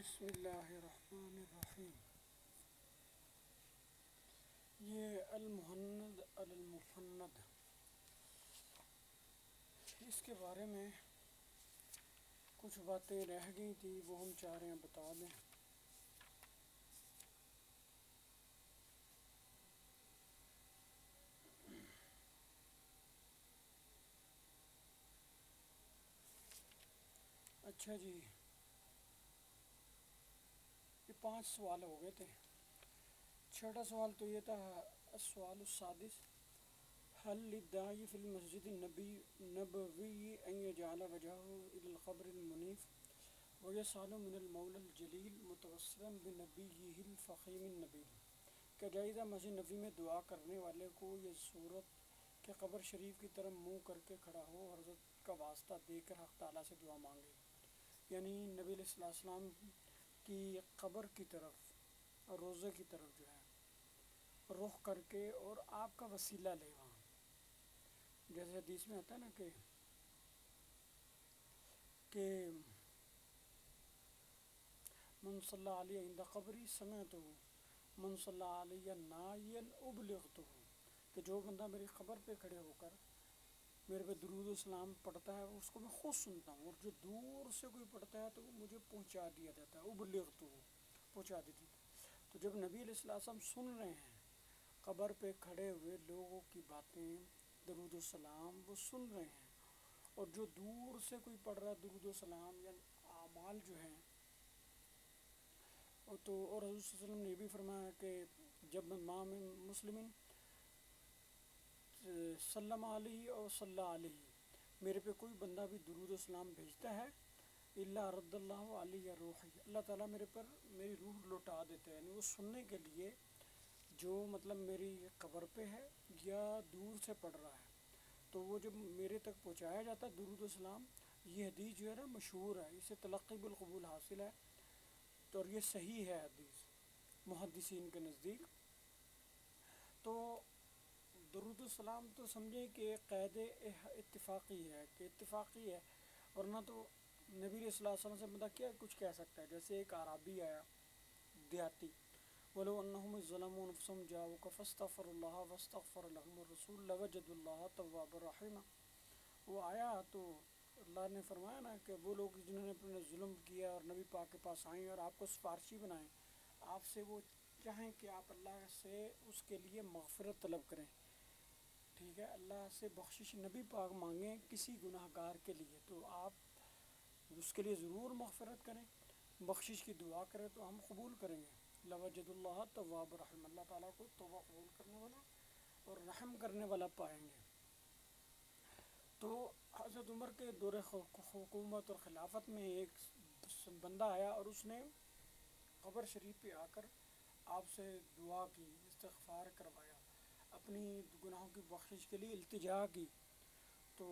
بسم اللہ الرحمن الرحیم۔ یہ المہند المفند، اس کے بارے میں کچھ باتیں رہ گئی تھی، وہ ہم چاہ رہے ہیں بتا دیں۔ اچھا جی، یہ 5 سوال ہو گئے تھے۔ چھٹا سوال تو یہ تھا، السؤال السادس، هل للداعی فی المسجد النبوی ان یجعل وجهه الى القبر المنیف ویسأل من المولا الجلیل متوسلا بنبیہ الفخیم النبیل۔ کیا جائزہ مسجد نبوی میں دعا کرنے والے کو یہ صورت کہ قبر شریف کی طرف منہ کر کے کھڑا ہو اور حضرت کا واسطہ دے کر حق تعالیٰ سے دعا مانگے، یعنی نبی علیہ السلام کی قبر کی طرف اور روضے کی طرف جو ہے رخ کر کے اور آپ کا وسیلہ لے وہاں، جیسے حدیث میں آتا ہے نا کہ من صلی علیہ عند قبری سمعتہ من صلی علیہ نائیا ابلغتہ، کہ جو بندہ میری قبر پہ کھڑے ہو کر میرے پہ درود و سلام پڑھتا ہے اس کو میں خود سنتا ہوں، اور جو دور سے کوئی پڑھتا ہے تو وہ مجھے پہنچا دیا جاتا ہے، ابلغتہ پہنچا دیتی ہے۔ تو جب نبی علیہ السلام سن رہے ہیں قبر پہ کھڑے ہوئے لوگوں کی باتیں، درود و سلام وہ سن رہے ہیں، اور جو دور سے کوئی پڑھ رہا ہے درود و سلام یا اعمال جو ہیں تو، اور حضور صلی اللہ علیہ وسلم نے یہ بھی فرمایا کہ جب امام مسلم سلم علیہ اور صلی علیہ، میرے پہ کوئی بندہ بھی درود و سلام بھیجتا ہے، اللہ رد اللہ علیہ روحی، اللہ تعالیٰ میرے پر میری روح لوٹا دیتا ہے، یعنی وہ سننے کے لیے جو مطلب میری قبر پہ ہے یا دور سے پڑھ رہا ہے، تو وہ جب میرے تک پہنچایا جاتا ہے درود و سلام، یہ حدیث جو ہے نا مشہور ہے، اسے تلقی بالقبول حاصل ہے، تو اور یہ صحیح ہے حدیث محدثین کے نزدیک۔ تو درود السلام تو سمجھیں کہ قید اتفاقی ہے، کہ اتفاقی ہے، ورنہ تو نبی علیہ السلام سے بندہ کیا کچھ کہہ سکتا ہے۔ جیسے ایک اعرابی آیا دیہاتی، وَلَوْ أَنَّهُمْ ظَلَمُوا أَنفُسَهُمْ جَاءُوكَ فَاسْتَغْفَرُوا اللَّهَ وَاسْتَغْفَرَ لَهُمُ الرَّسُولُ لَوَجَدُوا اللَّهَ تَوَّابًا رَحِيمًا۔ وہ آیا تو اللہ نے فرمایا نا کہ وہ لوگ جنہوں نے اپنے ظلم کیا اور نبی پاک کے پاس آئیں اور آپ کو سفارشی بنائیں، آپ سے وہ چاہیں کہ آپ اللہ سے اس کے لیے مغفرت طلب کریں، ٹھیک ہے، اللہ سے بخشش نبی پاک مانگیں کسی گناہ گار کے لیے، تو آپ اس کے لیے ضرور مغفرت کریں، بخشش کی دعا کریں تو ہم قبول کریں گے۔ لَوَجَدُوا اللَّهَ تَوَّابًا رَحِيمًا، اللہ تعالیٰ کو توبہ قبول کرنے والا اور رحم کرنے والا پائیں گے۔ تو حضرت عمر کے دور حکومت اور خلافت میں ایک بندہ آیا اور اس نے قبر شریف پہ آ کر آپ سے دعا کی، استغفار کروایا، اپنی گناہوں کی بخشش کے لیے التجا کی، تو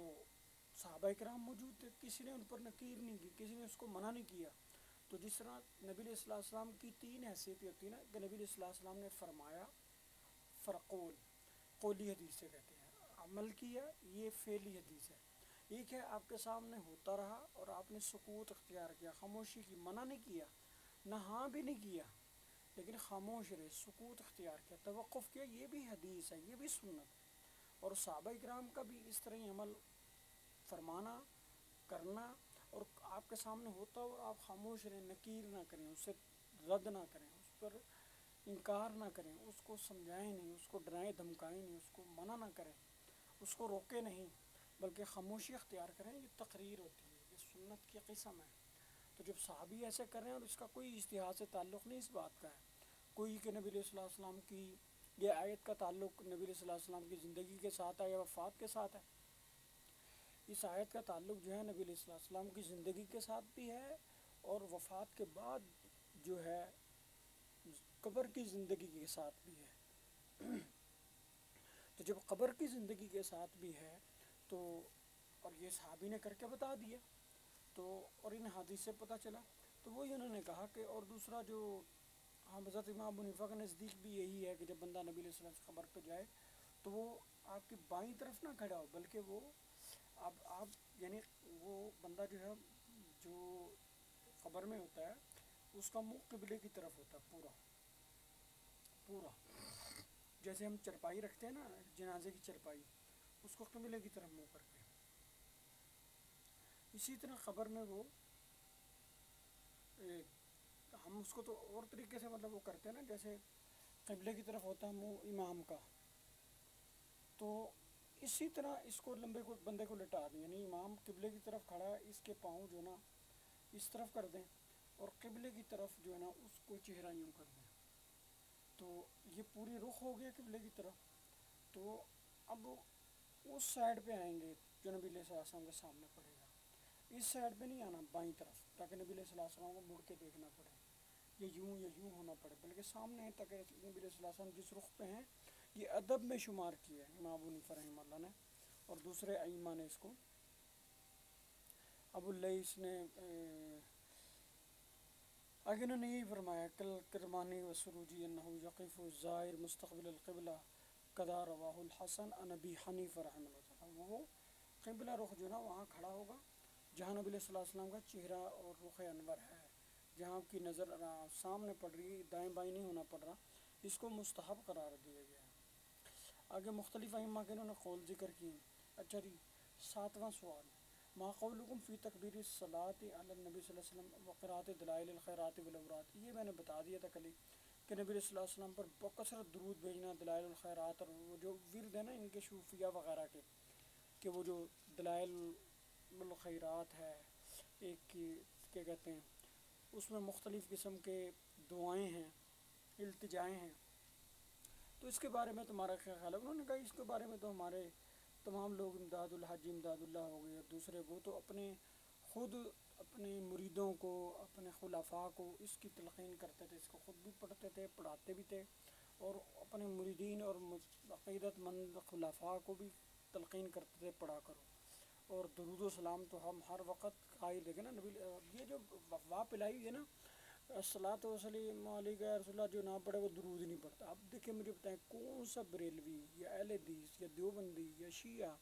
صحابہ کرام موجود تھے، کسی نے ان پر نکیر نہیں کی، کسی نے اس کو منع نہیں کیا۔ تو جس طرح نبی علیہ السلام کی 3 حیثیتیں ہوتی ہیں نا، کہ نبی علیہ السلام نے فرمایا، فرقول، قولی حدیث سے کہتے ہیں، عمل کیا، یہ فعلی حدیث ہے۔ ایک ہے آپ کے سامنے ہوتا رہا اور آپ نے سکوت اختیار کیا، خاموشی کی، منع نہیں کیا، نہ ہاں بھی نہیں کیا، لیکن خاموش رہے، سکوت اختیار کیا، توقف کیا، یہ بھی حدیث ہے، یہ بھی سنت۔ اور صحابہ کرام کا بھی اس طرح ہی عمل فرمانا، کرنا، اور آپ کے سامنے ہوتا اور آپ خاموش رہیں، نکیر نہ کریں، اسے رد نہ کریں، اس پر انکار نہ کریں، اس کو سمجھائیں نہیں، اس کو ڈرائیں دھمکائیں نہیں، اس کو منع نہ کریں، اس کو روکے نہیں، بلکہ خاموشی اختیار کریں، یہ تقریر ہوتی ہے، یہ سنت کی قسم ہے۔ تو جب صحابی ایسے کر رہے ہیں، اور اس کا کوئی اجتہاد سے تعلق نہیں اس بات کا ہے، کوئی کہ نبی علیہ السلام کی یہ آیت کا تعلق نبی علیہ السلام کی زندگی کے ساتھ ہے یا وفات کے ساتھ ہے، اس آیت کا تعلق جو ہے نبی علیہ السلام کی زندگی کے ساتھ بھی ہے، اور وفات کے بعد جو ہے قبر کی زندگی کے ساتھ بھی ہے۔ تو جب قبر کی زندگی کے ساتھ بھی ہے تو، اور یہ صحابی نے کر کے بتا دیا، تو اور ان حدیث سے پتہ چلا، تو وہی انہوں نے کہا کہ، اور دوسرا جو حضرت امام ابو حنیفہ کے نزدیک بھی یہی ہے کہ جب بندہ نبی علیہ السلام کی قبر پہ جائے تو وہ آپ کی بائیں طرف نہ کھڑا ہو، بلکہ وہ آپ یعنی وہ بندہ جو ہے جو قبر میں ہوتا ہے اس کا منہ قبلے کی طرف ہوتا ہے پورا پورا. جیسے ہم چرپائی رکھتے ہیں نا جنازے کی چرپائی، اس کو قبلے کی طرف منہ کر کے. اسی طرح قبر میں وہ ہم اس کو تو اور طریقے سے مطلب وہ کرتے ہیں نا، جیسے قبلے کی طرف ہوتا ہے منہ امام کا، تو اسی طرح اس کو لمبے کو بندے کو لٹا دیں، یعنی امام قبلے کی طرف کھڑا ہے، اس کے پاؤں جو ہے نا اس طرف کر دیں اور قبلے کی طرف جو ہے نا اس کو چہرہ یوں کر دیں، تو یہ پوری رخ ہو گیا قبلے کی طرف. تو اب اس سائڈ پہ آئیں گے جو نبی علیہ السلام کے سامنے پڑے گا، اس سائڈ پہ نہیں آنا بائیں طرف تاکہ نبی علیہ السلام کو مڑ کے دیکھنا پڑے یا یوں ہونا پڑے، بلکہ سامنے تاکہ نبی علیہ السلام جس رخ پہ ہیں. یہ ادب میں شمار کیا ہے امام ابو حنیفہ رحمہ اللہ نے اور دوسرے ائمہ نے اس کو. ابو اللیث نے آگے انہوں نے یہی فرمایا کل کرمانی و سروجی انہو یقف الزائر مستقبل القبلہ قضا رواہ الحسن عن ابی حنیفہ رحمہ اللہ تعالیٰ. وہ قبلہ رخ جو نا وہاں کھڑا ہوگا جہاں نبی علیہ السلام کا چہرہ اور رخ انور ہے، جہاں کی نظر سامنے پڑ رہی ہے، دائیں بائیں نہیں ہونا پڑ رہا، اس کو مستحب قرار دیا گیا ہے. آگے مختلف ائمہ کے انہوں نے قول ذکر کیے. اچھا جی 7واں سوال، ما قولکم فی تکبیر الصلاۃ علی النبی صلی اللہ علیہ وسلم وقراءۃ دلائل الخیرات والاوراد. یہ میں نے بتا دیا تھا کل ہی کہ نبی صلی اللہ علیہ وسلم پر بکثرت درود بھیجنا، دلائل الخیرات اور وہ جو ورد ہے نا ان کے صوفیہ وغیرہ کے، کہ وہ جو دلائل الخیرات ہے ایک کی کیا کہتے ہیں، اس میں مختلف قسم کے دعائیں ہیں، التجائیں ہیں. تو اس کے بارے میں تمہارا کیا خیال ہے؟ انہوں نے کہا اس کے بارے میں تو ہمارے تمام لوگ امداد الحاج امداد اللہ ہو گئے اور دوسرے وہ تو اپنے خود اپنے مریدوں کو اپنے خلفاء کو اس کی تلقین کرتے تھے، اس کو خود بھی پڑھتے تھے پڑھاتے بھی تھے اور اپنے مریدین اور عقیدت مند خلفاء کو بھی تلقین کرتے تھے پڑھا کرو. اور درود و سلام تو ہم ہر وقت قائل دیکھیں نا نبی یہ جو وفوا پلائی ہوئی ہے نا الصلاۃ والسلام علیک یا رسول اللہ، جو نہ پڑھے وہ درود ہی نہیں پڑھتا. اب دیکھیں مجھے بتائیں کون سا بریلوی یا اہل حدیث یا دیوبندی یا شیعہ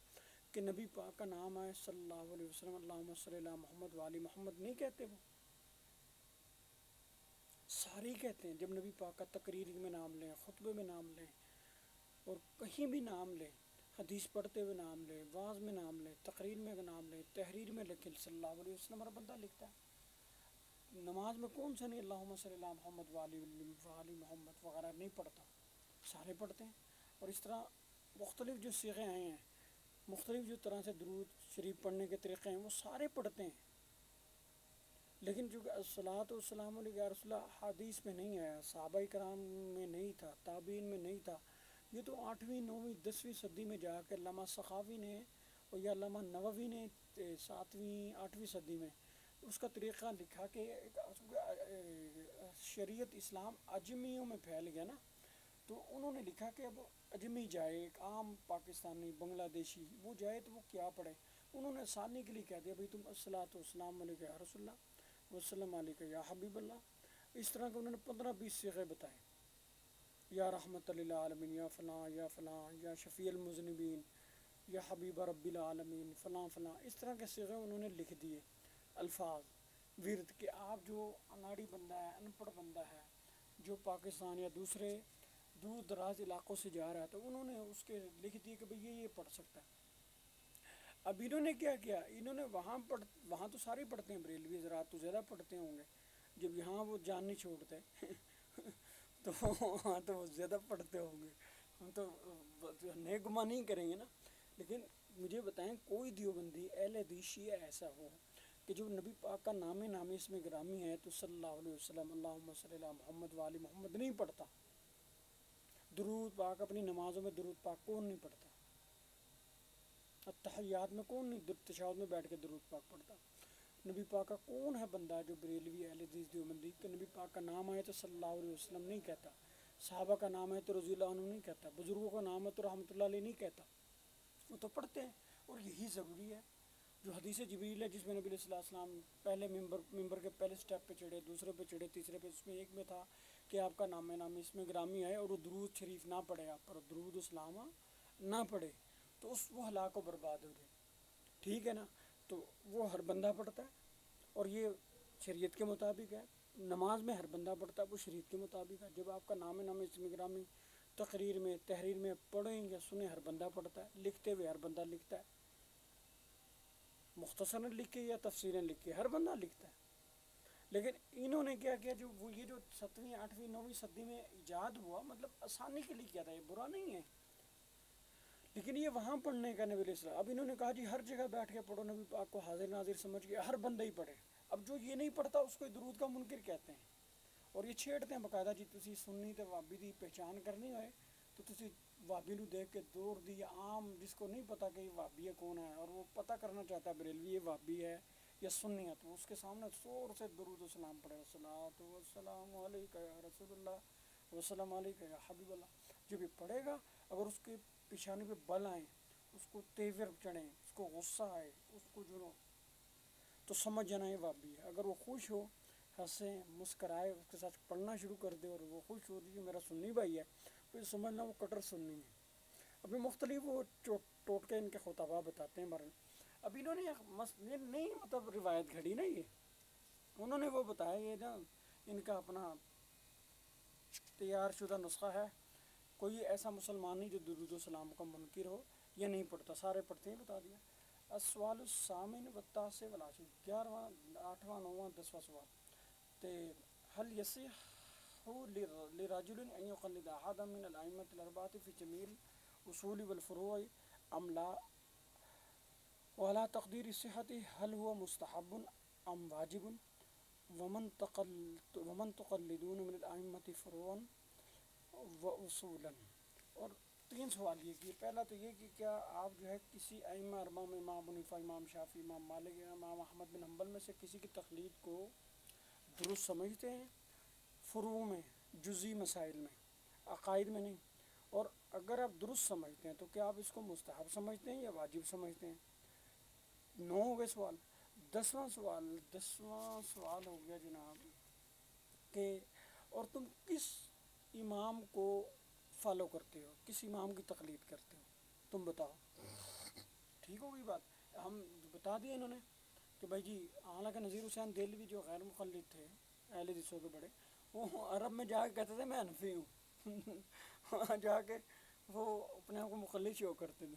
کہ نبی پاک کا نام ہے صلی اللہ علیہ وسلم اللہم صلی علی محمد وعلی محمد نہیں کہتے؟ وہ سارے ہی کہتے ہیں. جب نبی پاک کا تقریر میں نام لیں، خطبے میں نام لیں اور کہیں بھی نام لیں، حدیث پڑھتے ہوئے نام لیں، واعظ میں نام لیں، تقریر میں نام لیں، تحریر میں لکھیں صلی اللہ علیہ وسلم، ہر بندہ لکھتا ہے. نماز میں کون سا نہیں اللہم صلی علی محمد وعلی محمد وغیرہ نہیں پڑھتا؟ سارے پڑھتے ہیں. اور اس طرح مختلف جو صیغے آئے ہیں، مختلف جو طرح سے درود شریف پڑھنے کے طریقے ہیں وہ سارے پڑھتے ہیں. لیکن چونکہ الصلاۃ والسلام علیہ یا رسول اللہ حدیث میں نہیں آیا، صحابہ کرام میں نہیں تھا، تابعین میں نہیں تھا، یہ تو 8ویں 9ویں 10ویں صدی میں جا کے علامہ سخاوی نے اور یا علامہ نووی نے 7ویں 8ویں صدی میں اس کا طریقہ لکھا کہ شریعت اسلام اجمیوں میں پھیل گیا نا، تو انہوں نے لکھا کہ اب اجمی جائے، ایک عام پاکستانی بنگلہ دیشی وہ جائے تو وہ کیا پڑھے. انہوں نے آسانی کے لیے کہہ دیا بھائی تم الصلاۃ والسلام علیک یا رسول اللہ وسلم علیک یا حبیب اللہ. اس طرح کے انہوں نے 15-20 صیغے بتائے، یا رحمت للعالمین، یا فلاں یا فلاں، یا شفیع المذنبین، یا حبیب رب العالمین، فلاں فلاں. اس طرح کے صیغے انہوں نے لکھ دیے الفاظ ورد کہ آپ جو اناڑی بندہ ہے، ان پڑھ بندہ ہے، جو پاکستان یا دوسرے دور دراز علاقوں سے جا رہا ہے، تو انہوں نے اس کے لکھ دیے کہ بھئی یہ پڑھ سکتا ہے. اب انہوں نے کیا کیا، انہوں نے وہاں تو سارے پڑھتے ہیں، بریلوی حضرات تو زیادہ پڑھتے ہوں گے، جب یہاں وہ جان نہیں چھوڑتے تو وہاں تو وہ زیادہ پڑھتے ہوں گے، ہم تو نیک گمان نہیں کریں گے نا. لیکن مجھے بتائیں کوئی دیوبندی اہل حدیث شیعہ ایسا ہو کہ جو نبی پاک کا نام اس میں گرامی ہے تو صلی اللہ علیہ وسلم اللہم صلی علی محمد وعلی محمد نہیں پڑھتا؟ درود پاک اپنی نمازوں میں درود پاک کون نہیں پڑھتا؟ التحیات میں کون نہیں تشہد میں بیٹھ کے درود پاک پڑھتا؟ نبی پاک کا کون ہے بندہ جو بریلوی اہل حدیث دیوبندی کہ نبی پاک کا نام آئے تو صلی اللہ علیہ وسلم نہیں کہتا، صحابہ کا نام ہے تو رضی اللہ عنہ نہیں کہتا، بزرگوں کا نام ہے تو رحمۃ اللہ علیہ نہیں کہتا؟ وہ تو پڑھتے ہیں. اور یہی ضروری ہے جو حدیث جبریل ہے جس میں نبی صلی اللہ علیہ وسلم پہلے ممبر کے پہلے سٹیپ پہ چڑھے، دوسرے پہ چڑھے، تیسرے پہ، اس میں ایک میں تھا کہ آپ کا نام اس میں گرامی ہے اور وہ درود شریف نہ پڑھے آپ پر، درود اسلام نہ پڑھے تو وہ ہلاک و برباد ہو جائے. ٹھیک ہے نا؟ تو وہ ہر بندہ پڑھتا ہے اور یہ شریعت کے مطابق ہے. نماز میں ہر بندہ پڑھتا ہے وہ شریعت کے مطابق ہے. جب آپ کا نام اسم گرامی تقریر میں تحریر میں پڑھیں یا سنیں ہر بندہ پڑھتا ہے. لکھتے ہوئے ہر بندہ لکھتا ہے, مختصراً لکھے یا تفسیریں لکھے ہر بندہ لکھتا ہے. لیکن انہوں نے کیا کیا, جو وہ یہ جو 7ویں 8ویں 9ویں صدی میں ایجاد ہوا, مطلب آسانی کے لیے کیا تھا, یہ برا نہیں ہے, لیکن یہ وہاں پڑھنے کا نبی علیہ السلام. اب انہوں نے کہا جی ہر جگہ بیٹھ کے پڑھو, نبی پاک کو حاضر ناظر سمجھ کے ہر بندہ ہی پڑھے. اب جو یہ نہیں پڑھتا اس کو درود کا منکر کہتے ہیں, اور یہ چھیڑتے ہیں باقاعدہ, جی تسی سنی تے وابی دی پہچان کرنی ہوئے تو تسی وابی نو دیکھ کے دور دی, یا عام جس کو نہیں پتا کہ یہ وابی ہے کون ہے, اور وہ پتہ کرنا چاہتا ہے بریلوی یہ وابی ہے یا سنی ہے, تو اس کے سامنے زور سے درود و سلام پڑھے, الصلاۃ والسلام علیک یا رسول اللہ والسلام علیک یا حبیب اللہ. جب یہ پڑھے گا, اگر اس کے پیشانی پہ بل آئیں, اس کو تیور چڑھیں, اس کو غصہ آئے, اس کو جو تو سمجھ جانا یہ وابی ہے. اگر وہ خوش ہو, ہنسیں مسکرائے, اس کے ساتھ پڑھنا شروع کر دے اور وہ خوش ہو جی میرا سنی بھائی ہے, پھر سمجھنا وہ کٹر سنی ہے. ابھی مختلف وہ ٹوٹکے ان کے خطبہ بتاتے ہیں مرن. اب انہوں نے یہ نہیں مطلب روایت گھڑی نا, یہ انہوں نے وہ بتایا, یہ نا ان کا اپنا تیار شدہ نسخہ ہے. کوئی ایسا مسلمان نہیں جو درود و سلام کا منکر ہو, یہ نہیں پڑھتا, سارے پڑھتے ہیں. بتا دیا. السوال الثامن والتاسع والعاشر, 11واں 8واں 9واں 10واں سوال. تے هل يصح لرجل ان يقلد احد من الائمة الاربعة في جميع الاصول والفروع ام لا, وعلى تقدير صحته هل هو مستحب ام واجب, ومن تقلدون من الائمة فروعا واصولا. اور 3 سوال یہ کیے. پہلا تو یہ کہ کیا آپ جو ہے کسی ائمہ اربعہ میں, امام ابو حنیفہ, امام شافعی, امام مالک, امام احمد بن حنبل میں سے کسی کی تقلید کو درست سمجھتے ہیں, فروع میں, جزئی مسائل میں, عقائد میں نہیں. اور اگر آپ درست سمجھتے ہیں تو کیا آپ اس کو مستحب سمجھتے ہیں یا واجب سمجھتے ہیں. 9 ہو گئے سوال. 10واں سوال ہو گیا جناب کہ اور تم کس امام کو فالو کرتے ہو, کس امام کی تقلید کرتے ہو, تم بتاؤ. ٹھیک ہو گئی بات. ہم بتا دیا انہوں نے کہ بھائی جی, حالانکہ نذیر حسین دہلوی جو غیر مقلد تھے اہل حدیثوں کے بڑے, وہ عرب میں جا کے کہتے تھے میں حنفی ہوں. وہاں جا کے وہ اپنے آپ کو مقلد شو کرتے تھے,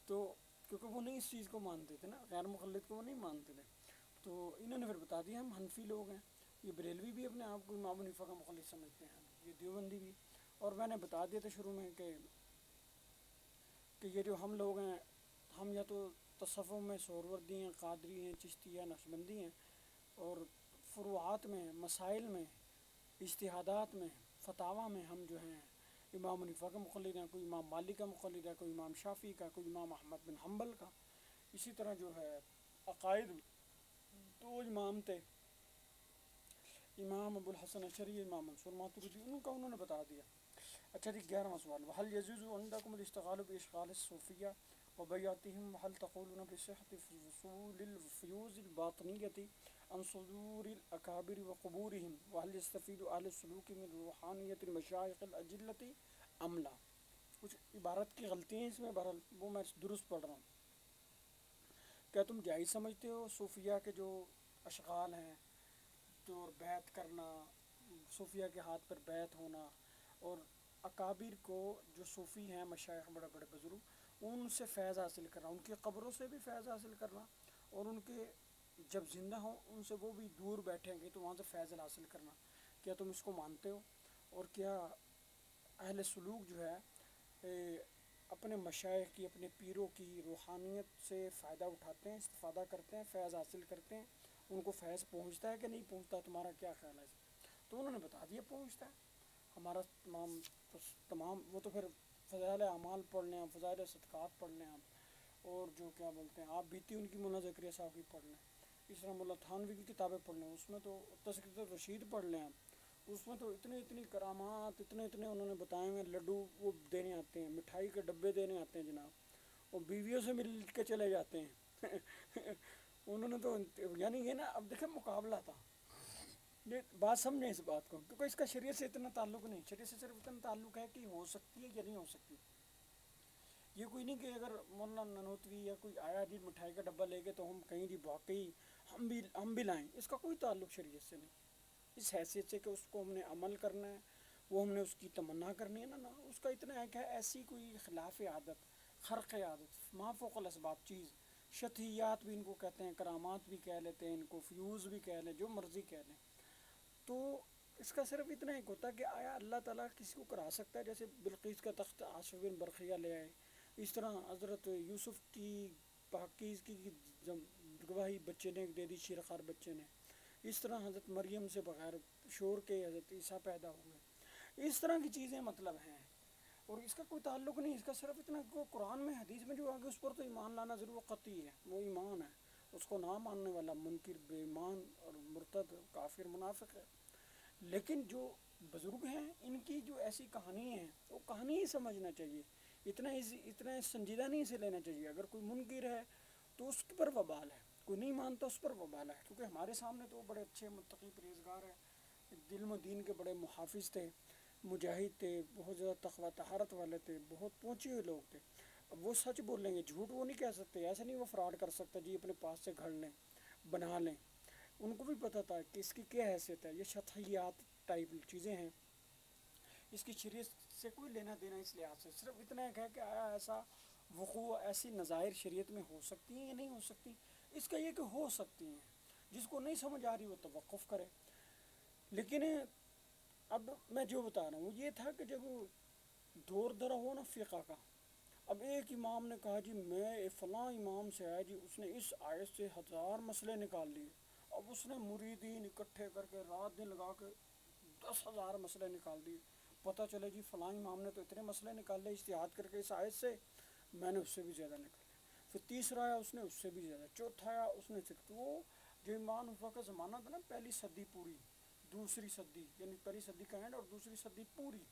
تو کیونکہ وہ نہیں اس چیز کو مانتے تھے نا, غیر مقلد کو وہ نہیں مانتے تھے. تو انہوں نے پھر بتا دیا ہم حنفی لوگ ہیں. یہ بریلوی بھی اپنے آپ کو امام ابو حنیفہ کا مقلد سمجھتے ہیں, یہ دیوبندی بھی. اور میں نے بتا دیا تھا شروع میں کہ یہ جو ہم لوگ ہیں, ہم یا تو تصوف میں سہروردی ہیں, قادری ہیں, چشتی ہیں, نقشبندی ہیں, اور فروعات میں, مسائل میں, اجتہادات میں, فتاویٰ میں ہم جو ہیں امام ابو حنیفہ کا مقلد ہیں, کوئی امام مالک کا مقلد ہے, کوئی امام شافعی کا, کوئی امام احمد بن حنبل کا. اسی طرح جو ہے عقائد 2 امام تھے, امام ابو الحسن اشعری, امام منصور ماتریدی, ان کا انہوں نے بتا دیا. اچھا جی 11واں سوال. وهل يجوز عندكم الاشتغال باشغال الصوفیہ وبیعتهم, وهل تقولون بصحة وصول الفیوز الباطنیة عن صدور الاکابر وقبورهم, وهل يستفيد اهل السلوک من روحانیت المشایخ الاجلة ام لا. کچھ عبارت کی غلطی ہیں اس میں, بہرحال وہ میں درست پڑھ رہا ہوں. کیا تم جائز سمجھتے ہو صوفیہ کے جو اشغال ہیں, تو بیعت کرنا, صوفیہ کے ہاتھ پر بیعت ہونا, اور اکابر کو جو صوفی ہیں مشائخ بڑے بڑے بزرگ, ان سے فیض حاصل کرنا, ان کی قبروں سے بھی فیض حاصل کرنا, اور ان کے جب زندہ ہوں ان سے وہ بھی دور بیٹھیں گے تو وہاں سے فیض حاصل کرنا, کیا تم اس کو مانتے ہو. اور کیا اہل سلوک جو ہے اپنے مشائخ کی, اپنے پیروں کی روحانیت سے فائدہ اٹھاتے ہیں, استفادہ کرتے ہیں, فیض حاصل کرتے ہیں, ان کو فیض پہنچتا ہے کہ نہیں پہنچتا, تمہارا کیا خیال ہے اس میں. تو انہوں نے بتا دیا پہنچتا ہے. ہمارا تمام وہ تو پھر فضائل اعمال پڑھ لیں, فضائل صدقات پڑھ لیں, اور جو کیا بولتے ہیں آپ بیتی ان کی مولانا زکریا صاحب کی پڑھ لیں, اس طرح مولا تھانوی کی کتابیں پڑھ لیں, اس میں تو تذکرۃ الرشید پڑھ لیں آپ, اس میں تو اتنی کرامات, اتنے انہوں نے بتائے ہوئے, لڈو وہ دینے آتے ہیں, مٹھائی کے ڈبے دینے آتے ہیں جناب, اور بیویوں سے مل کے چلے جاتے ہیں. انہوں نے تو یعنی یہ نا, اب دیکھیں مقابلہ تھا, یہ بات سمجھیں اس بات کو, کیونکہ اس کا شریعت سے اتنا تعلق نہیں. شریعت سے صرف اتنا تعلق ہے کہ ہو سکتی ہے یا نہیں ہو سکتی. یہ کوئی نہیں کہ اگر مولانا ننوتوی یا کوئی آیا جی مٹھائی کا ڈبہ لے کے تو ہم کہیں جی واقعی ہم بھی لائیں, اس کا کوئی تعلق شریعت سے نہیں. اس حیثیت سے کہ اس کو ہم نے عمل کرنا ہے، وہ ہم نے اس کی تمنا کرنی ہے نا اس کا اتنا ہے کہ ایسی کوئی خلاف عادت، خرق عادت، ما فوق الاسباب چیز، شتحیات بھی ان کو کہتے ہیں، کرامات بھی کہہ لیتے ہیں ان کو، فیوز بھی کہہ لیں، جو مرضی کہہ لیں، تو اس کا صرف اتنا ایک ہوتا ہے کہ آیا اللہ تعالیٰ کسی کو کرا سکتا ہے؟ جیسے بلقیس کا تخت آصف بن برقیہ لے آئے، اس طرح حضرت یوسف کی پاکیزگی کی گواہی بچے نے دے دی، شیرخوار بچے نے، اس طرح حضرت مریم سے بغیر شور کے حضرت عیسیٰ پیدا ہوئے، اس طرح کی چیزیں مطلب ہیں، اور اس کا کوئی تعلق نہیں، اس کا صرف اتنا کہ قرآن میں حدیث میں جو آگے اس پر تو ایمان لانا ضرور قطعی ہے، وہ ایمان ہے، اس کو نہ ماننے والا منکر، بے ایمان اور مرتد، کافر، منافق ہے، لیکن جو بزرگ ہیں ان کی جو ایسی کہانی ہیں وہ کہانی ہی سمجھنا چاہیے، اتنا سنجیدہ نہیں اسے لینا چاہیے، اگر کوئی منکر ہے تو اس پر وبال ہے، کوئی نہیں مانتا اس پر وبال ہے، کیونکہ ہمارے سامنے تو وہ بڑے اچھے متقی پرہیزگار ہیں، دل و دین کے بڑے محافظ تھے، مجاہد تھے، بہت زیادہ تقویٰ طہارت والے تھے، بہت پہنچے ہوئے لوگ تھے، اب وہ سچ بولیں گے، جھوٹ وہ نہیں کہہ سکتے، ایسا نہیں وہ فراڈ کر سکتا جی اپنے پاس سے گھڑ لیں، بنا لیں، ان کو بھی پتہ تھا کہ اس کی کیا حیثیت ہے، یہ شطحیات ٹائپ چیزیں ہیں، اس کی شریعت سے کوئی لینا دینا اس لحاظ سے، صرف اتنا ایک ہے کہ آیا ایسا وقوع، ایسی نظائر شریعت میں ہو سکتی ہیں یا نہیں ہو سکتی، اس کا یہ کہ ہو سکتی ہیں، جس کو نہیں سمجھ آ رہی وہ توقف کرے، لیکن اب میں جو بتا رہا ہوں یہ تھا کہ جب دور درا ہو نا فقہ کا، اب ایک امام نے کہا جی میں فلاں امام سے آیا جی اس نے اس آیت سے 1000 مسئلے نکال لیے، اب اس نے مریدین اکٹھے کر کے رات دن لگا کے 10,000 مسئلے نکال دیے، پتہ چلے جی فلاں امام نے تو اتنے مسئلے نکال لے اجتہاد کر کے اس آیت سے، میں نے اس سے بھی زیادہ نکالے، پھر تیسرا آیا اس نے اس سے بھی زیادہ، چوتھا آیا اس نے تو وہ جو امام حنیفہ کا زمانہ تھا نا، پہلی صدی پوری، دوسری صدی یعنی پہلی صدی کا اینڈ اور دوسری صدی پوری،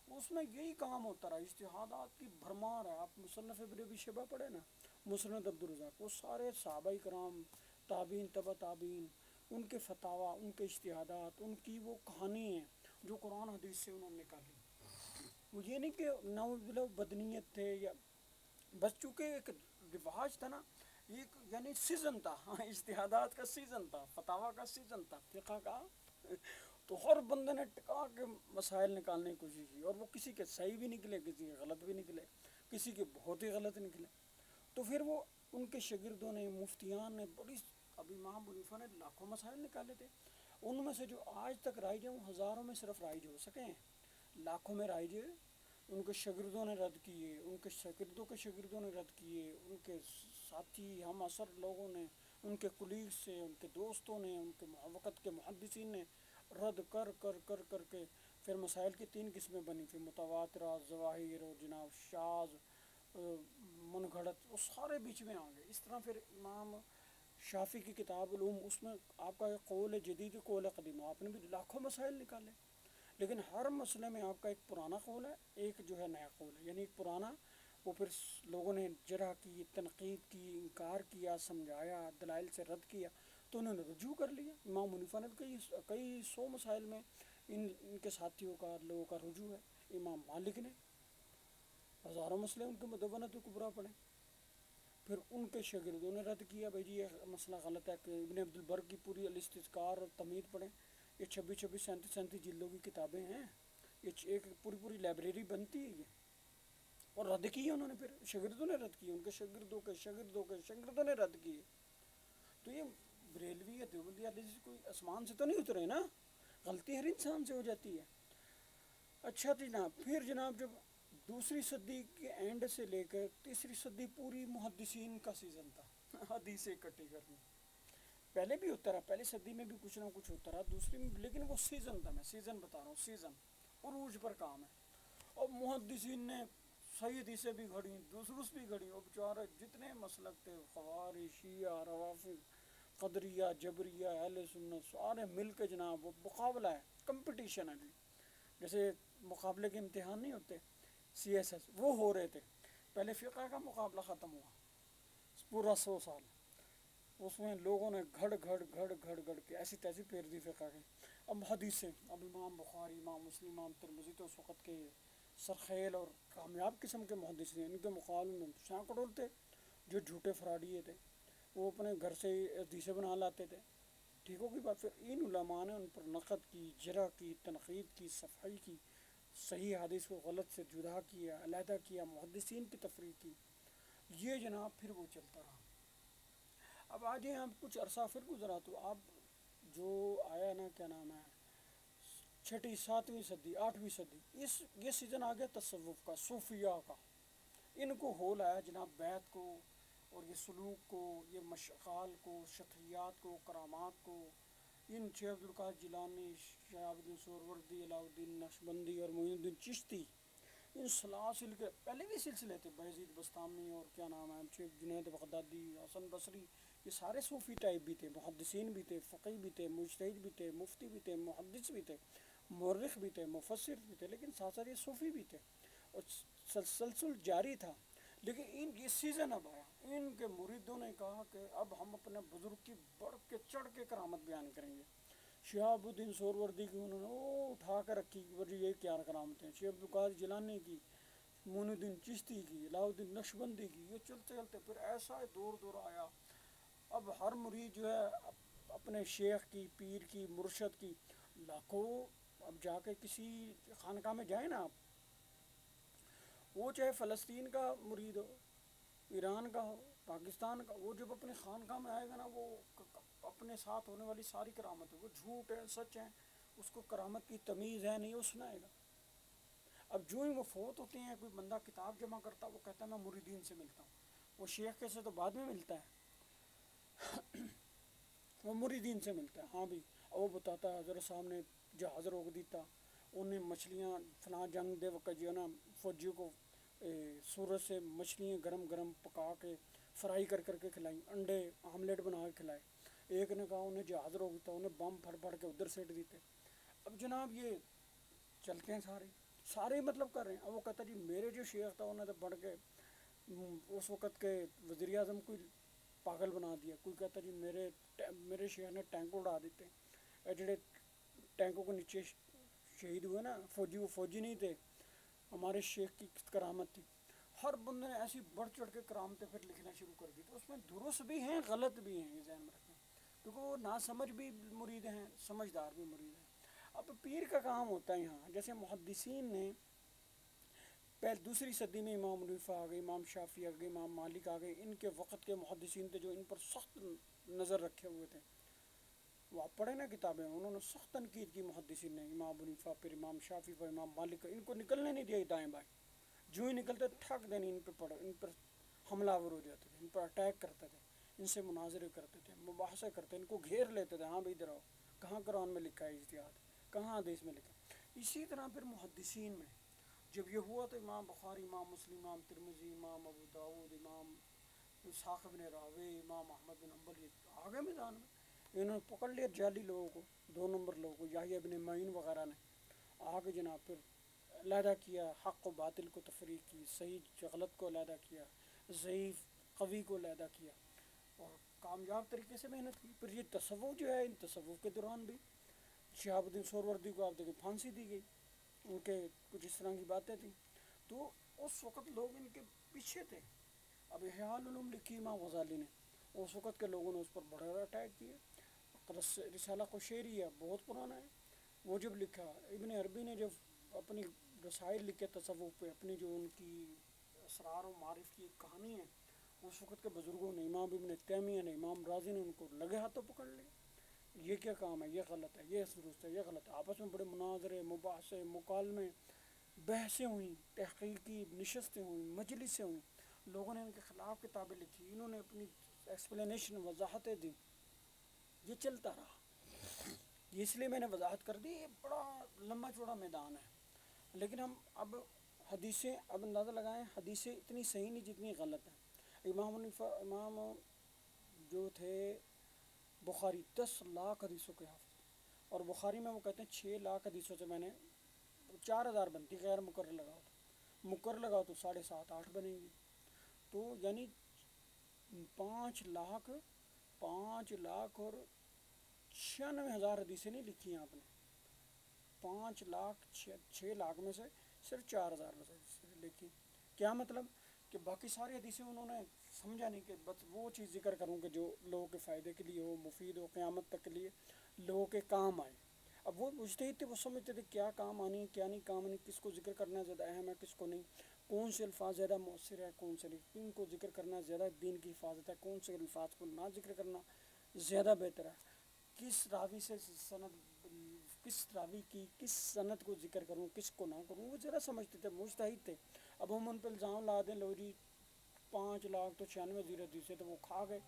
اس میں یہی کام ہوتا رہا، اجتہادات کی بھرمار ہے، آپ مصنف ابن ابی شیبہ پڑھے نا، مسند عبدالرزاق، وہ سارے صحابہ کرام، تابعین، تبع تابعین، ان کے فتاویٰ، ان کے اجتہادات، ان کی وہ کہانی ہیں جو قرآن حدیث سے انہوں نے نکالی، وہ یہ نہیں کہ نعوذ باللہ بدنیت تھے یا بس چونکہ ایک رواج تھا نا، ایک یعنی سیزن تھا، اجتہادات کا سیزن تھا، فتاویٰ کا سیزن تھا، فقہ کا، تو ہر بندے نے ٹکا کے مسائل نکالنے کی کوشش کی، اور وہ کسی کے صحیح بھی نکلے، کسی کے غلط بھی نکلے، کسی کے بہت ہی غلط نکلے، تو پھر وہ ان کے شاگردوں نے، مفتیان نے بڑی، اب امام حنیفہ نے لاکھوں مسائل نکالے تھے، ان میں سے جو آج تک رائج ہیں وہ ہزاروں میں صرف رائج ہو سکے ہیں، لاکھوں میں رائج ان کے شاگردوں نے رد کیے، ان کے شاگردوں کے شاگردوں نے رد کیے، ان کے ساتھی ہم اثر لوگوں نے، ان کے کلیگ سے، ان کے دوستوں نے، ان کے وقت کے محدثین نے رد کر کر کر کر کے پھر مسائل کی 3 قسمیں بنی، پھر متواترہ، ظواہر اور جناب شاذ، من گھڑت، وہ سارے بیچ میں آ گئے، اس طرح پھر امام شافعی کی کتاب علوم، اس میں آپ کا ایک قول ہے جدید، قول ہے قدیم، آپ نے بھی لاکھوں مسائل نکالے، لیکن ہر مسئلے میں آپ کا ایک پرانا قول ہے، ایک جو ہے نیا قول ہے، یعنی ایک پرانا، وہ پھر لوگوں نے جرح کی، تنقید کی، انکار کیا، سمجھایا، دلائل سے رد کیا، تو انہوں نے رجوع کر لیا، امام حنیفہ نے کئی 100 مسائل میں ان کے ساتھیوں کا، لوگوں کا رجوع ہے، امام مالک نے ہزاروں مسئلے ان کے مدونۃ کبریٰ پڑھے، پھر ان کے شاگردوں نے رد کیا، بھائی جی یہ مسئلہ غلط ہے، کہ ابن عبد البر کی پوری الاستذکار اور تمہید پڑھیں، یہ 26 37 جلدوں کی کتابیں ہیں، یہ ایک پوری پوری لائبریری بنتی ہے یہ، اور رد کیے انہوں نے، پھر شاگردوں نے رد کیے، ان کے شاگردوں کے شاگردوں کے شاگردوں نے رد کیے، تو یہ بریلوی یا دیوبندی حدیث کوئی آسمان سے تو نہیں اترے نا، غلطی ہر انسان سے ہو جاتی ہے۔ اچھا جناب، پھر جناب جب دوسری صدی کے اینڈ سے لے کر تیسری صدی پوری محدثین کا سیزن تھا، حدیثیں اکٹھی کرنی، پہلے بھی ہوتا رہا، پہلی صدی میں بھی کچھ نہ کچھ ہوتا رہا، دوسری میں، لیکن وہ سیزن تھا، میں سیزن بتا رہا ہوں، سیزن عروج پر کام ہے، اور محدثین نے صحیح حدیثیں بھی گھڑیں، درست بھی گھڑیں، اور بیچارے جتنے مسلک تھے، خوارج، شیعہ، روافض، قدریہ، جبریہ، اہل سنت، سارے مل کے جناب وہ مقابلہ ہے، کمپٹیشن ہے جی، جیسے مقابلے کے امتحان نہیں ہوتے، CSS وہ ہو رہے تھے، پہلے فقہ کا مقابلہ ختم ہوا پورا 100 سال، اس میں لوگوں نے گھڑ گھڑ گھڑ گھڑ گھڑ کے ایسی تیسی پھیر دی فقہ کی، اب حدیثیں، اب امام بخاری، امام مسلم، امام ترمذی تو اس وقت کے سرخیل اور کامیاب قسم کے محدث ہیں، ان کے مقابلے میں سینکڑوں تھے جو جھوٹے فراڈیے تھے، وہ اپنے گھر سے حدیثیں بنا لاتے تھے، ٹھیک ہوگی بات. پھر ان علماء نے ان پر نقد کی، جرح کی، تنقید کی، صفائی کی، صحیح حدیث کو غلط سے جدا کیا، علیحدہ کیا، محدثین کی تفریح کی. یہ جناب پھر وہ چلتا رہا. اب آ جائیں آپ کچھ عرصہ پھر گزرا تو اب جو آیا نا کیا نام ہے، چھٹی ساتویں صدی آٹھویں صدی، یہ سیزن آ گیا تصوف کا، صوفیاء کا. ان کو ہول آیا جناب بیت کو اور یہ سلوک کو، یہ مشقال کو، شخصیات کو، کرامات کو. ان شیخ عبدالقادر جیلانی، شہاب الدین سہروردی، علاء الدین نقشبندی اور معین الدین چشتی، ان سلاسل کے پہلے بھی سلسلے تھے، بایزید بستامی اور کیا نام ہے شیخ جنید بغدادی، حسن بصری. یہ سارے صوفی ٹائپ بھی تھے، محدثین بھی تھے، فقی بھی تھے، مجتہد بھی تھے، مفتی بھی تھے، محدث بھی تھے، مورخ بھی تھے، مفسر بھی تھے، لیکن ساتھ ساتھ یہ صوفی بھی تھے اور تسلسل جاری تھا. لیکن یہ سیزن اب آیا، ان کے مریدوں نے کہا کہ اب ہم اپنے بزرگ کی بڑھ کے چڑھ کے کرامت بیان کریں گے. شہاب الدین سہروردی کی انہوں نے وہ اٹھا کر رکھی کہ بھائی یہ کیا کرامتیں، شیخ عبدالقادر جیلانی کی، معین الدین چشتی کی، علاء الدین نقشبندی کی. یہ چلتے چلتے پھر ایسا دور آیا. اب ہر مرید جو ہے اپنے شیخ کی، پیر کی، مرشد کی لاکھوں. اب جا کے کسی خانقاہ میں جائیں نا آپ، وہ چاہے فلسطین کا مرید ہو، ایران کا ہو، پاکستان کا، وہ جب اپنے خانقاہ میں آئے گا نا، وہ اپنے ساتھ ہونے والی ساری کرامت ہے، وہ جھوٹ ہے سچ ہے، اس کو کرامت کی تمیز ہے نہیں، وہ سنائے گا. اب جو ہی وہ فوت ہوتے ہیں، کوئی بندہ کتاب جمع کرتا، وہ کہتا ہے میں مریدین سے ملتا ہوں. وہ شیخ کے سے تو بعد میں ملتا ہے، وہ مریدین سے ملتا ہے. ہاں بھی وہ بتاتا ہے حضرت صاحب نے جہاز روک دیتا، انہیں مچھلیاں فلاں جنگ دے وقت جو ہے نا فوجیوں کو سورج سے مچھلیاں گرم گرم پکا کے فرائی کر کے کھلائیں، انڈے آملیٹ بنا کے کھلائے. ایک نے کہا انہیں جہاز روک دیتا، انہیں بم پھڑ کے ادھر سیٹ دیتے. اب جناب یہ چلتے ہیں سارے مطلب کر رہے ہیں. اب وہ کہتا جی میرے جو شیخ تھا انہوں نے بڑھ کے اس وقت کے وزیر اعظم کو پاگل بنا دیا. کوئی کہتا جی میرے شیخ نے ٹینک اڑا دیتے. جڑے ٹینکوں کے نیچے شہید ہوئے نا فوجی، وہ فوجی نہیں تھے، ہمارے شیخ کی کرامت تھی. ہر بندے نے ایسی بڑھ چڑھ کے کرامتیں پھر لکھنا شروع کر دی. تو اس میں درست بھی ہیں غلط بھی ہیں، یہ ذہن میں رکھیں، کیونکہ وہ ناسمجھ بھی مرید ہیں، سمجھدار بھی مرید ہیں. اب پیر کا کام ہوتا ہے یہاں، جیسے محدثین نے دوسری صدی میں امام حنیفہ آ گئے، امام شافعی آ گئے، امام مالک آ گئے. ان کے وقت کے محدثین تھے جو ان پر سخت نظر رکھے ہوئے تھے. وہ آپ پڑھیں نا کتابیں، انہوں نے سخت تنقید کی محدثین نے، امام حنیفہ، پھر امام شافعی، پھر امام مالک. ان کو نکلنے نہیں دیا دائیں بائیں، جو ہی نکلتے ٹھک دینی ان پر حملہ آور ہو جاتے تھے، ان پر اٹیک کرتے تھے، ان سے مناظرے کرتے تھے، مباحثے کرتے، ان کو گھیر لیتے تھے. ہاں بھائی ادھر آؤ، کہاں قرآن میں لکھا ہے اجتہاد، کہاں حدیث میں لکھا. اسی طرح پھر محدثین میں جب یہ ہوا تو امام بخاری، امام مسلم، امام ترمذی، امام ابو داود، امام اسحاق بن راہوے، امام احمد بن حنبل یہ آ گئے میدان میں. انہوں نے پکڑ لیا جعلی لوگوں کو، 2 نمبر لوگوں کو، یحییٰ بن معین وغیرہ نے آگے جناب پھر علیحدہ کیا، حق و باطل کو تفریق کی، صحیح غلط کو علیحدہ کیا، ضعیف قوی کو علیحدہ کیا، اور کامیاب طریقے سے محنت کی. پھر یہ تصوف جو ہے، ان تصوف کے دوران بھی شہاب الدین سہروردی کو آپ دیکھیں پھانسی دی گئی، ان کے کچھ اس طرح کی باتیں تھیں. تو اس وقت لوگ ان کے پیچھے تھے. اب احیاء العلوم لکھی امام غزالی نے، اس وقت کے لوگوں نے اس پر بڑا اٹیک کیا. رسالہ قشیری ہے، بہت پرانا ہے، وہ جب لکھا. ابن عربی نے جب اپنی رسائل لکھے تصوف پہ، اپنی جو ان کی اسرار و معارف کی ایک کہانی ہے، اس وقت کے بزرگوں نے، امام ابن تیمیہ نے، امام رازی نے ان کو لگے ہاتھوں پکڑ لیا. یہ کیا کام ہے، یہ غلط ہے، یہ درست ہے، یہ غلط ہے. آپس میں بڑے مناظرے، مباحثے، مکالمے، بحثیں ہوئیں، تحقیقی نشستیں ہوئیں، مجلسیں ہوئیں. لوگوں نے ان کے خلاف کتابیں لکھی، انہوں نے اپنی ایکسپلینیشن، وضاحتیں دی. یہ چلتا رہا. اس لیے میں نے وضاحت کر دی، یہ بڑا لمبا چوڑا میدان ہے. لیکن ہم اب حدیثیں، اب اندازہ لگائیں، حدیثیں اتنی صحیح نہیں جتنی غلط ہیں. امام جو تھے بخاری 10 لاکھ حدیثوں کے حافظ، اور بخاری میں وہ کہتے ہیں 6 لاکھ حدیثوں سے میں نے 4000 بنتی، غیر مقرر لگاؤ تو مقرر لگاؤ تو 7.5 8 بنے گی. تو یعنی 5 لاکھ اور 96,000 حدیثیں نہیں لکھی ہیں آپ نے. 5 لاکھ 6 لاکھ میں سے صرف 4,000 حدیثیں لکھی. کیا مطلب کہ باقی ساری حدیثیں انہوں نے سمجھا نہیں کہ بس وہ چیز ذکر کروں کہ جو لوگوں کے فائدے کے لیے ہو، مفید ہو، قیامت تک کے لیے لوگوں کے کام آئے۔ اب وہ مجتہد تھے، وہ سمجھتے تھے کیا کام آنی ہے کیا نہیں کام آنی، کس کو ذکر کرنا زیادہ اہم ہے کس کو نہیں، کون سے الفاظ زیادہ مؤثر ہے کون سے نہیں، کن کو ذکر کرنا زیادہ دین کی حفاظت ہے، کون سے الفاظ کو نہ ذکر کرنا زیادہ بہتر ہے، کس راوی سے سند، کس راوی کی کس سند کو ذکر کروں کس کو نہ کروں، وہ ذرا سمجھتے تھے، مجتہد تھے۔ اب ہم ان پہ الزام لا دیں، لو جی 5,96,000 حدیثیں تو وہ کھا گئے،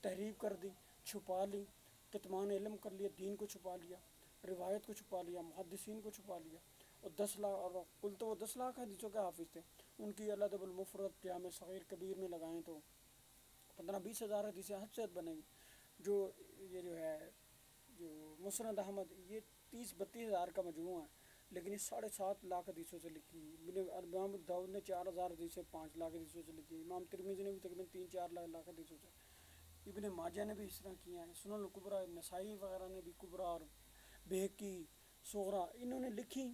تحریف کر دی، چھپا لی، کتمان علم کر لیا، دین کو چھپا لیا، روایت کو چھپا لیا، محدثین کو چھپا لیا، اور 10 لاکھ، اور کل تو وہ 10 لاکھ حدیثوں کے حافظ تھے، ان کی الادب المفرد جامع صغیر کبیر میں لگائیں تو 15-20 ہزار حدیثیں حد سے حد بنے گی۔ جو یہ جو ہے جو مسند احمد، یہ 30-32 ہزار کا مجموعہ ہے، لیکن یہ 7.5 لاکھ حدیثوں سے لکھی۔ امام داؤد نے 4,000 حدیثیں 5 لاکھ حدیثوں سے لکھی، امام ترمذی نے بھی تقریباً 3-4 لاکھ حدیثوں سے، ابن ماجہ نے بھی اس طرح کیا ہے، سنن الکبریٰ، نسائی وغیرہ نے بھی کبریٰ، اور بہقی صغریٰ، انہوں نے لکھی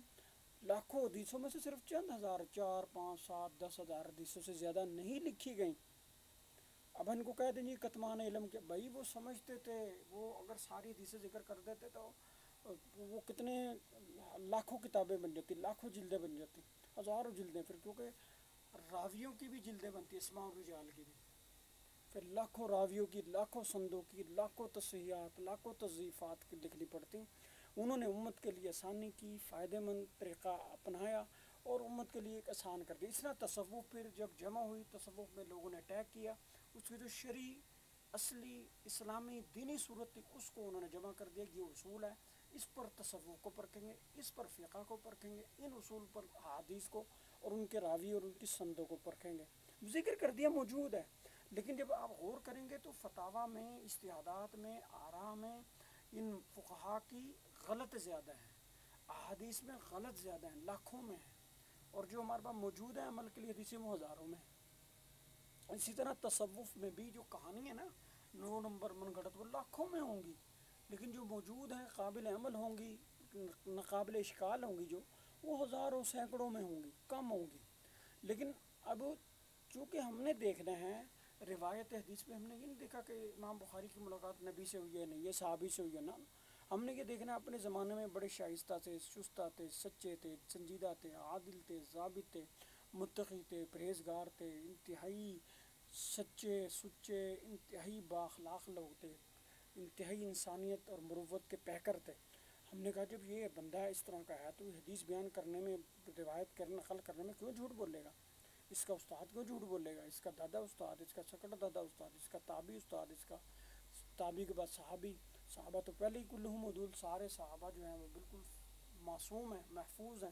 لاکھوں حدیثوں میں سے صرف چند ہزار، 4، 5، 7، 10 ہزار حدیثوں سے زیادہ نہیں لکھی گئیں۔ اب ان کو کہہ دیں جی کتمان علم کے، بھائی وہ سمجھتے تھے، وہ اگر ساری حدیثیں ذکر کر دیتے تو وہ کتنے لاکھوں کتابیں بن جاتی، لاکھوں جلدیں بن جاتی، ہزاروں جلدیں، پھر کیونکہ راویوں کی بھی جلدیں بنتی، اسماء الرجال کی بھی، پھر لاکھوں راویوں کی، لاکھوں سندوں کی، لاکھوں تصحیحات، لاکھوں تضعیفات کی لکھنی پڑتی۔ انہوں نے امت کے لیے آسانی کی، فائدہ مند طریقہ اپنایا اور امت کے لیے ایک آسان کر دیا۔ اس طرح تصوف پھر جب جمع ہوئی، تصوف میں لوگوں نے اٹیک کیا، اس کی جو شرعی اصلی اسلامی دینی صورت تھی اس کو انہوں نے جمع کر دیا، یہ اصول ہے، اس پر تصوف کو پرکھیں گے، اس پر فقہ کو پرکھیں گے، ان اصول پر حدیث کو اور ان کے راوی اور ان کی سندوں کو پرکھیں گے۔ ذکر کر دیا، موجود ہے، لیکن جب آپ غور کریں گے تو فتاویٰ میں، اجتہادات میں، آراء میں ان فقہا کی غلط زیادہ ہیں، احادیث میں غلط زیادہ ہیں، لاکھوں میں ہیں، اور جو ہمارے پاس موجود ہے عمل کے لیے حدیثیں وہ ہزاروں میں ہیں۔ اسی طرح تصوف میں بھی جو کہانی ہے نا 9 نمبر من گھڑت، وہ لاکھوں میں ہوں گی، لیکن جو موجود ہیں قابل عمل ہوں گی، ناقابل اشکال ہوں گی، جو وہ ہزاروں سینکڑوں میں ہوں گی، کم ہوں گی۔ لیکن اب چونکہ ہم نے دیکھنا ہے روایت حدیث میں، ہم نے یہ نہیں دیکھا کہ امام بخاری کی ملاقات نبی سے ہوئی ہے نہیں، یہ صحابی سے ہوئی ہے نا، ہم نے یہ دیکھنا اپنے زمانے میں بڑے شائستہ تھے، شستہ تھے، سچے تھے، سنجیدہ تھے، عادل تھے، ضابط تھے، متقی تھے، پرہیزگار تھے، انتہائی سچے سچے، انتہائی بااخلاق لوگ تھے، انتہائی انسانیت اور مروت کے پیکر تھے۔ ہم نے کہا جب یہ بندہ اس طرح کا ہے تو حدیث بیان کرنے میں، روایت کرنے، نقل کرنے میں کیوں جھوٹ بولے گا، اس کا استاد کیوں جھوٹ بولے گا، اس کا دادا استاد، اس کا سکڑ دادا استاد، اس کا تابعی استاد، اس کا تابعی کے بعد صحابی، صحابہ تو پہلے ہی کلہم عدول، سارے صحابہ جو ہیں وہ بالکل معصوم ہیں، محفوظ ہیں،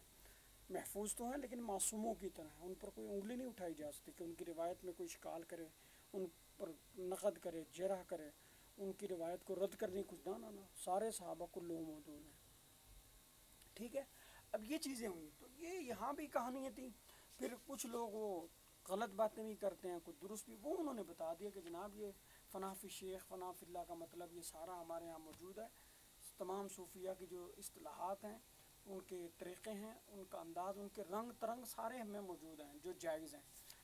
محفوظ تو ہیں لیکن معصوموں کی طرح ہیں، ان پر کوئی انگلی نہیں اٹھائی جا سکتی کہ ان کی روایت میں کوئی اشکال کرے، ان پر نقد کرے، جرح کرے، ان کی روایت کو رد کرنے کچھ نہ، سارے صحابہ کلہم عدول ہیں۔ ٹھیک ہے، اب یہ چیزیں ہوئیں تو یہ یہاں بھی کہانیاں تھیں۔ پھر کچھ لوگ وہ غلط باتیں بھی کرتے ہیں، کچھ درست بھی، وہ انہوں نے بتا دیا کہ جناب یہ فنا فی شیخ، فنا فی اللہ کا مطلب یہ سارا ہمارے ہاں موجود ہے، تمام صوفیہ کی جو اصطلاحات ہیں، ان کے طریقے ہیں، ان کا انداز، ان کے رنگ ترنگ سارے ہمیں موجود ہیں، جو جائز ہیں،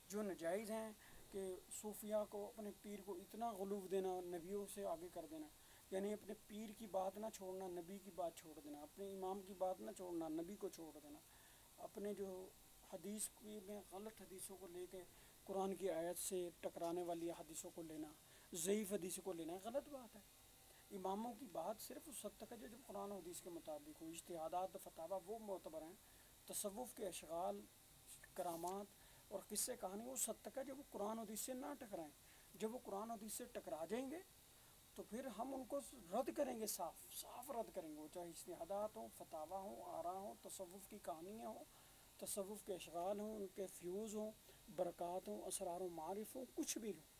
جو ناجائز ہیں کہ صوفیہ کو اپنے پیر کو اتنا غلو دینا، نبیوں سے آگے کر دینا، یعنی اپنے پیر کی بات نہ چھوڑنا، نبی کی بات چھوڑ دینا، اپنے امام کی بات نہ چھوڑنا، نبی کو چھوڑ دینا، اپنے جو حدیث کی میں غلط حدیثوں کو لے کے قرآن کی آیت سے ٹکرانے والی حدیثوں کو لینا، ضعیف حدیث کو لینا غلط بات ہے۔ اماموں کی بات صرف اس حد تک ہے جو قرآن و حدیث کے مطابق ہو، اجتہادات و فتاویٰ وہ معتبر ہیں، تصوف کے اشغال، کرامات اور قصے کہانی اس حد تک ہے جو وہ قرآن و حدیث سے نہ ٹکرائیں۔ جب وہ قرآن و حدیث سے ٹکرا جائیں گے تو پھر ہم ان کو رد کریں گے، صاف صاف رد کریں گے، وہ چاہے اجتہادات ہوں، فتاویٰ ہوں، آراء ہوں، تصوف کی کہانیاں ہوں، تصوف کے اشغال ہوں، ان کے فیوز ہوں، برکات ہوں، اسرار و معارف ہوں، کچھ بھی ہوں۔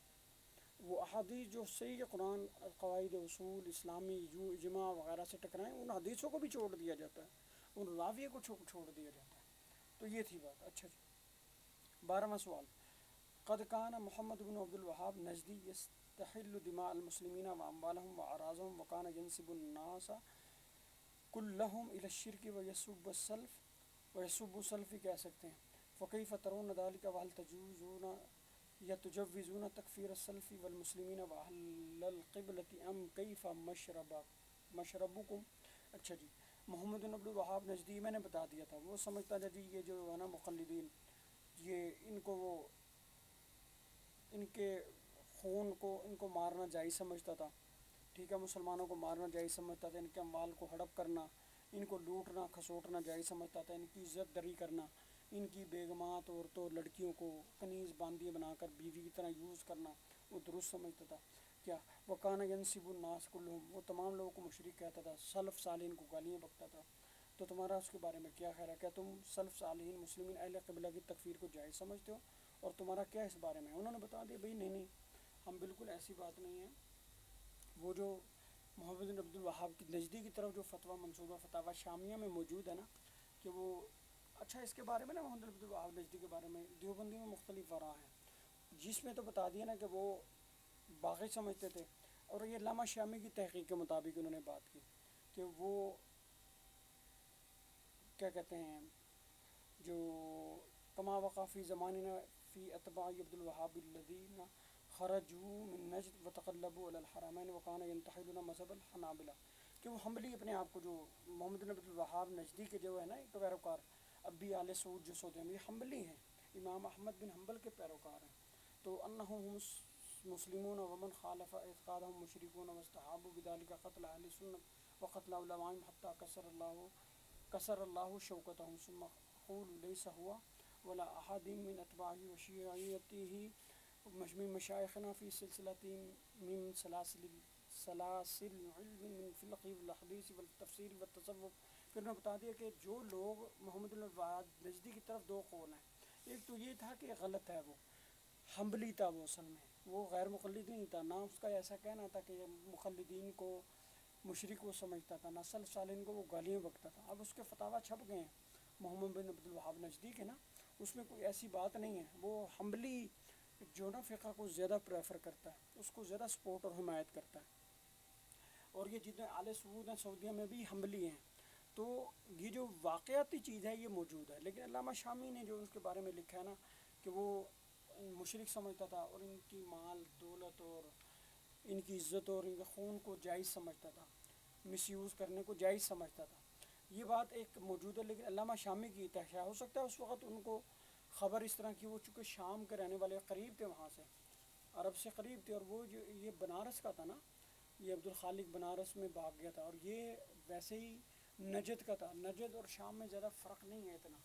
وہ احادیث جو صحیح قرآن، قواعد اصول اسلامی، اجماع وغیرہ سے ٹکرائیں، ان حدیثوں کو بھی چھوڑ دیا جاتا ہے، ان راویہ کو چھوڑ دیا جاتا ہے۔ تو یہ تھی بات۔ اچھا جی، 12واں سوال، قد کان محمد بن عبد الوہاب نجدی یستحل دماء المسلمین واموالهم واعراضهم وکان ینسب الناس کلہم الی الشرک ویسب السلف، ویسب السلف کہہ سکتے ہیں، فکیف ترون ذلک وہل تجوزون یتجوزون تکفیر السلف والمسلمین واہل القبلۃ ام کیف مشربکم. اچھا جی، محمد بن عبد الوہاب نجدی میں نے بتا دیا تھا، وہ سمجھتا تھا جی یہ جو ہے نا مقلدین، یہ ان کو وہ ان کے خون کو ان کو مارنا جائز سمجھتا تھا. ٹھیک ہے، مسلمانوں کو مارنا جائز سمجھتا تھا، ان کے اموال کو ہڑپ کرنا، ان کو لوٹنا کھسوٹنا جائز سمجھتا تھا، ان کی عزت دری کرنا، ان کی بیگمات عورتوں لڑکیوں کو کنیز باندھی بنا کر بیوی کی طرح یوز کرنا وہ درست سمجھتا تھا. کیا وکانہ ینسب الناس کلہم، وہ تمام لوگوں کو مشرک کہتا تھا، سلف صالحین کو گالیاں بکتا تھا. تو تمہارا اس کے بارے میں کیا خیال ہے؟ کیا تم سلف صالحین مسلمین اہل قبلہ کی تکفیر کو جائز سمجھتے ہو؟ اور تمہارا کیا اس بارے میں؟ انہوں نے بتا دیا بھائی نہیں نہیں، ہم بالکل ایسی بات نہیں ہے. وہ جو محمد بن عبد الوہاب کی نجدی کی طرف جو فتویٰ منصوبہ فتاویٰ شامیہ میں موجود ہے نا، کہ وہ اچھا اس کے بارے میں نا محمد بن عبد الوہاب نجدی کے بارے میں دیوبندی میں مختلف آراء ہیں، جس میں تو بتا دیا نا کہ وہ باغی سمجھتے تھے. اور یہ علامہ شامی کی تحقیق کے مطابق انہوں نے بات کی کہ وہ کیا کہتے ہیں، جو کما وقع فی زماننا فی اتباع عبد الوہاب الذین خرجوا من نجد وتقلبوا علی الحرمین وکان ینتحلون مذہب الحنابلہ، کہ وہ حنبلی اپنے آپ کو، جو محمد بن عبد الوہاب نجدی کے جو ہے نا ایک پیروکار، اب بھی آل سعود جو سعودیہ میں یہ حنبلی ہیں، امام احمد بن حنبل کے پیروکار ہیں. تو انہم مسلمون ومن خالف اعتقادهم مشرکون واستحابوا بذلک قتل اہل سنت وقتل علمائهم حتی کسر اللہ شوکتهم. ثم اقول لیس ہوا ولا احد من اتباعه وشیعیته من مشایخنا فی سلسلۃ من سلاسل علم من فقہ والحدیث والتفسیر والتصوف. پھر انہوں نے بتا دیا کہ جو لوگ محمد بن الوہاب نجدی کی طرف دو قول ہیں. ایک تو یہ تھا کہ غلط ہے، وہ حنبلی تھا، وہ اصل میں وہ غیر مقلد نہیں تھا، نہ اس کا ایسا کہنا تھا کہ مقلدین کو مشرک وہ سمجھتا تھا، نہ سلف صالحین کو وہ گالیاں بکتا تھا. اب اس کے فتاویٰ چھپ گئے ہیں محمد بن عبد الوہاب نجدی کے نا، اس میں کوئی ایسی بات نہیں ہے. وہ حنبلی جو نا فقہ کو زیادہ پریفر کرتا ہے، اس کو زیادہ سپورٹ اور حمایت کرتا ہے. اور یہ جتنے آل سعود ہیں سعودیہ میں بھی حنبلی ہیں. تو یہ جو واقعاتی چیز ہے یہ موجود ہے. لیکن علامہ شامی نے جو اس کے بارے میں لکھا ہے نا کہ وہ مشرک سمجھتا تھا اور ان کی مال دولت اور ان کی عزت اور ان کے خون کو جائز سمجھتا تھا، مس یوز کرنے کو جائز سمجھتا تھا، یہ بات ایک موجود ہے. لیکن علامہ شامی کی تحقیق ہو سکتا ہے اس وقت ان کو خبر اس طرح کی، وہ چونکہ شام کے رہنے والے قریب تھے، وہاں سے عرب سے قریب تھے، اور وہ جو یہ بنارس کا تھا نا، یہ عبد الخالق بنارس میں بھاگ گیا تھا، اور یہ ویسے ہی نجد کا تھا. نجد اور شام میں زیادہ فرق نہیں ہے اتنا،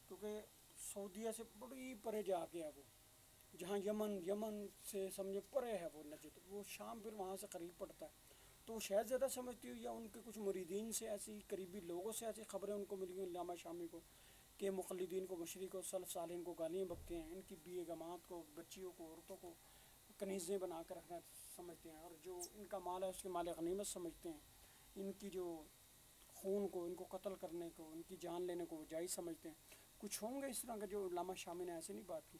کیونکہ سعودیہ سے بڑی پرے جا کے ہے وہ، جہاں یمن سے سمجھے پرے ہے وہ نجد، وہ شام پھر وہاں سے قریب پڑتا ہے. تو شاید زیادہ سمجھتی ہو، یا ان کے کچھ مریدین سے ایسی قریبی لوگوں سے ایسی خبریں ان کو ملی ہیں علامہ شامی کو کہ مقلدین کو مشرک اور سلف صالحین کو گالیاں بکتے ہیں، ان کی بیگمات کو، بچیوں کو، عورتوں کو کنیزیں بنا کر رکھنا سمجھتے ہیں، اور جو ان کا مال ہے اس کے مال غنیمت سمجھتے ہیں، ان کی جو خون کو، ان کو قتل کرنے کو، ان کی جان لینے کو وہ جائز سمجھتے ہیں. کچھ ہوں گے اس طرح کے جو علامہ شامی نے ایسے نہیں بات کی،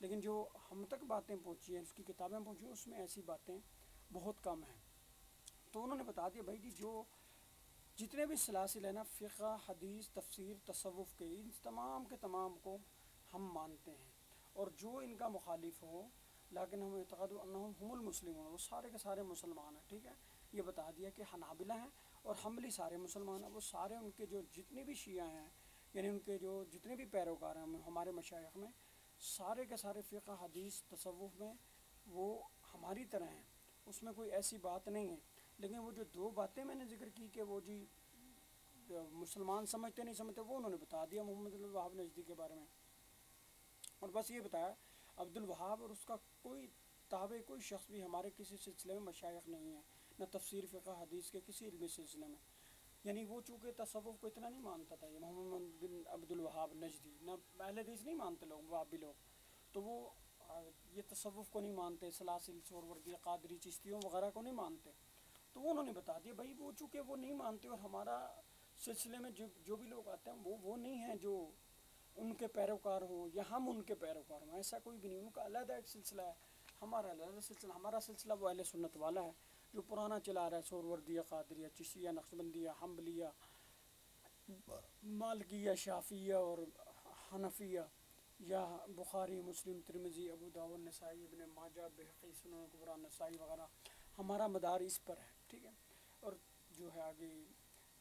لیکن جو ہم تک باتیں پہنچی ہیں، اس کی کتابیں پہنچی ہیں، اس میں ایسی باتیں بہت کم ہیں. تو انہوں نے بتا دیا بھائی جی جو جتنے بھی سلاسل ہیں نا، فقہ، حدیث، تفسیر، تصوف کے، ان تمام کے تمام کو ہم مانتے ہیں، اور جو ان کا مخالف ہو لیکن ہم اعتقاد انہم هم المسلمون، وہ سارے کے سارے مسلمان ہیں. ٹھیک ہے، یہ بتا دیا کہ حنابلہ ہیں اور حنبلی سارے مسلمان ہیں. وہ سارے ان کے جو جتنے بھی شیعہ ہیں، یعنی ان کے جو جتنے بھی پیروکار ہیں ہمارے مشائخ میں، سارے کے سارے فقہ، حدیث، تصوف میں وہ ہماری طرح ہیں، اس میں کوئی ایسی بات نہیں ہے. لیکن وہ جو دو باتیں میں نے ذکر کی کہ وہ جی مسلمان سمجھتے نہیں سمجھتے، وہ انہوں نے بتا دیا محمد بن الوہاب نجدی کے بارے میں. اور بس یہ بتایا عبد الوہاب اور اس کا کوئی تابع کوئی شخص بھی ہمارے کسی سلسلے میں مشائخ نہیں ہے، نہ تفسیر، فقہ، حدیث کے کسی علمی سلسلے میں. یعنی وہ چونکہ تصوف کو اتنا نہیں مانتا تھا، یہ محمد بن عبد الوہاب نجدی، نہ اہل حدیث نہیں مانتے لوگ، وہابی لوگ، تو وہ یہ تصوف کو نہیں مانتے، سلاسل، سہروردی، قادری، چشتیوں وغیرہ کو نہیں مانتے. تو وہ انہوں نے بتا دیا بھائی وہ چونکہ وہ نہیں مانتے، اور ہمارا سلسلے میں جو بھی لوگ آتے ہیں وہ نہیں ہیں جو ان کے پیروکار ہوں یا ہم ان کے پیروکار ہوں، ایسا کوئی بھی نہیں. ان کا علیحدہ ایک سلسلہ ہے، ہمارا علیحدہ سلسلہ. ہمارا سلسلہ وہ اہل سنت والا ہے جو پرانا چلا رہا ہے، سہروردیہ، قادریہ، چشتیہ، نقشبندیہ، حنبلیہ، مالکیہ، شافعیہ اور حنفیہ. یا بخاری، مسلم، ترمذی، ابو داؤد، نسائی، ابن ماجہ، بہقی، سنن کبریٰ، نسائی وغیرہ، ہمارا مدار اس پر ہے، ٹھیک ہے۔ اور جو ہے آگے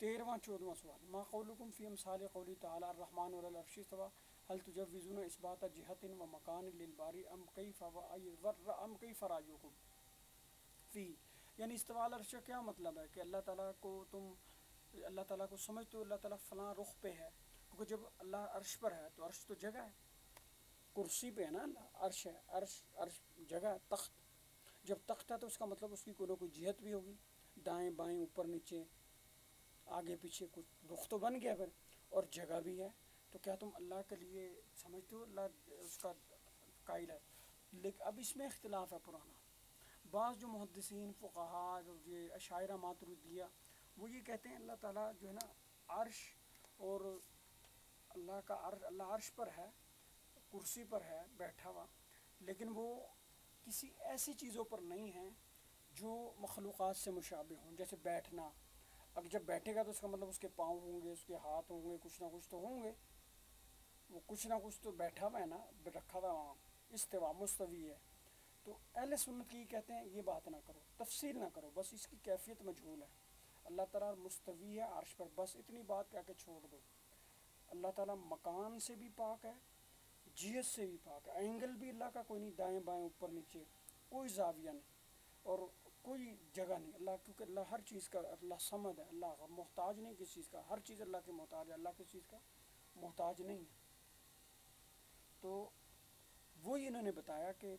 13واں 14واں سوال، ما قولکم فی امثال قولی تعالی الرحمن علی العرش استوی هل تجوزون اثبات جہت و مکان للباری ام کیف رأیکم فی، یعنی استواء علی العرش کا کیا مطلب ہے کہ اللہ تعالیٰ کو تم اللہ تعالیٰ کو سمجھتے ہو اللہ تعالیٰ فلاں رخ پہ ہے، کیونکہ جب اللہ عرش پر ہے تو عرش تو جگہ ہے، کرسی پہ ہے نا اللہ، عرش ہے، عرش جگہ ہے، تخت، جب تخت ہے تو اس کا مطلب اس کی کوئی نہ کوئی جہت بھی ہوگی، دائیں بائیں اوپر نیچے آگے پیچھے، کچھ رخ تو بن گیا پھر، اور جگہ بھی ہے، تو کیا تم اللہ کے لیے سمجھتے ہو اللہ اس کا قائل ہے؟ لیکن اب اس میں اختلاف ہے پرانا، بعض جو محدثین فقہا جو یہ اشاعرہ ماتریدیہ وہ یہ کہتے ہیں اللہ تعالیٰ جو ہے نا عرش، اور اللہ کا عرش، اللہ عرش پر ہے، کرسی پر ہے بیٹھا ہوا، لیکن وہ کسی ایسی چیزوں پر نہیں ہے جو مخلوقات سے مشابہ ہوں، جیسے بیٹھنا، اب جب بیٹھے گا تو اس کا مطلب اس کے پاؤں ہوں گے، اس کے ہاتھ ہوں گے، کچھ نہ کچھ تو ہوں گے، وہ کچھ نہ کچھ تو بیٹھا ہوا ہے نا، رکھا ہوا وہاں، استوا مستوی ہے۔ تو اہل سنت کی کہتے ہیں یہ بات نہ کرو، تفسیر نہ کرو، بس اس کی کیفیت مجہول ہے، اللہ تعالیٰ مستوی ہے عرش پر، بس اتنی بات کہہ کے چھوڑ دو۔ اللہ تعالیٰ مکان سے بھی پاک ہے، جہت سے بھی پاک ہے، اینگل بھی اللہ کا کوئی نہیں، دائیں بائیں اوپر نیچے کوئی زاویہ نہیں، اور کوئی جگہ نہیں اللہ، کیونکہ اللہ ہر چیز کا، اللہ صمد ہے، اللہ محتاج نہیں کسی چیز کا، ہر چیز اللہ کے محتاج ہے، اللہ کسی چیز کا محتاج نہیں ہے۔ تو وہی انہوں نے بتایا کہ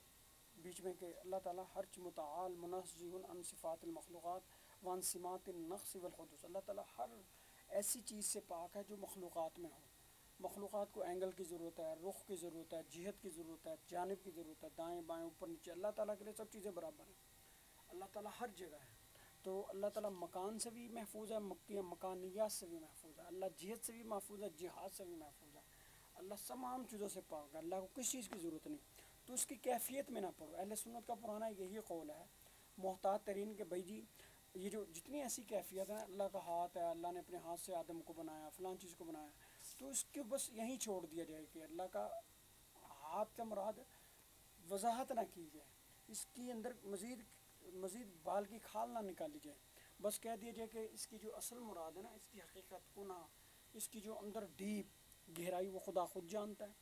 بیچ میں کہ اللہ تعالیٰ ہر متعال منزہ عن صفات المخلوقات وعن سمات النقص والحدوث، اللہ تعالیٰ ہر ایسی چیز سے پاک ہے جو مخلوقات میں ہو، مخلوقات کو اینگل کی ضرورت ہے، رخ کی ضرورت ہے، جہت کی ضرورت ہے، جانب کی ضرورت ہے، دائیں بائیں اوپر نیچے، اللہ تعالیٰ کے لیے سب چیزیں برابر ہیں، اللہ تعالیٰ ہر جگہ ہے۔ تو اللہ تعالیٰ مکان سے بھی محفوظ ہے، مکانیات سے بھی محفوظ ہے، اللہ جہت سے بھی محفوظ ہے، جہاد سے بھی محفوظ ہے، اللہ تمام چیزوں سے پاک ہے، اللہ کو کسی چیز کی ضرورت نہیں، تو اس کی کیفیت میں نہ پڑھو۔ اہل سنت کا پرانا یہی قول ہے محتاط ترین کہ بھائی جی یہ جو جتنی ایسی کیفیت ہیں، اللہ کا ہاتھ ہے، اللہ نے اپنے ہاتھ سے آدم کو بنایا، فلان چیز کو بنایا، تو اس کو بس یہیں چھوڑ دیا جائے کہ اللہ کا ہاتھ کا مراد وضاحت نہ کی جائے، اس کی اندر مزید بال کی کھال نہ نکالی جائے، بس کہہ دیا جائے کہ اس کی جو اصل مراد ہے نا، اس کی حقیقت کنا، اس کی جو اندر ڈیپ گہرائی وہ خدا خود جانتا ہے،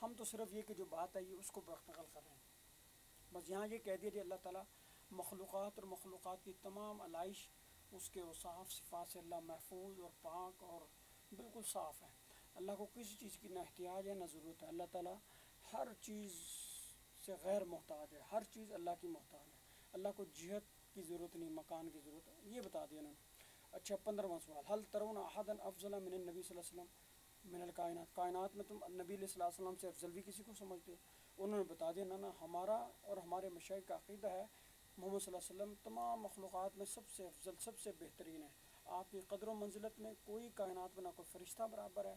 ہم تو صرف یہ کہ جو بات ہے یہ اس کو نقل کر رہے ہیں، بس یہاں یہ کہہ دیا جائے اللہ تعالیٰ مخلوقات اور مخلوقات کی تمام علائش اس کے صاف صفات سے اللہ محفوظ اور پاک اور بالکل صاف ہے، اللہ کو کسی چیز کی نہ احتیاج ہے نہ ضرورت ہے، اللہ تعالیٰ ہر چیز سے غیر محتاج ہے، ہر چیز اللہ کی محتاج ہے، اللہ کو جہت کی ضرورت نہیں، مکان کی ضرورت ہے، یہ بتا دیا انہوں نے۔ اچھا 15واں سوال، حل ترون احدا افضل من النبی صلی اللہ علیہ وسلم من الکائنات، کائنات میں تم نبی علیہ الصلوۃ والسلام سے افضل بھی کسی کو سمجھتے ہو؟ انہوں نے بتا دیا نا ہمارا اور ہمارے مشائخ کا عقیدہ ہے محمد صلی اللہ علیہ وسلم تمام مخلوقات میں سب سے افضل، سب سے بہترین ہے، آپ کی قدر و منزلت میں کوئی کائنات میں نہ کوئی فرشتہ برابر ہے،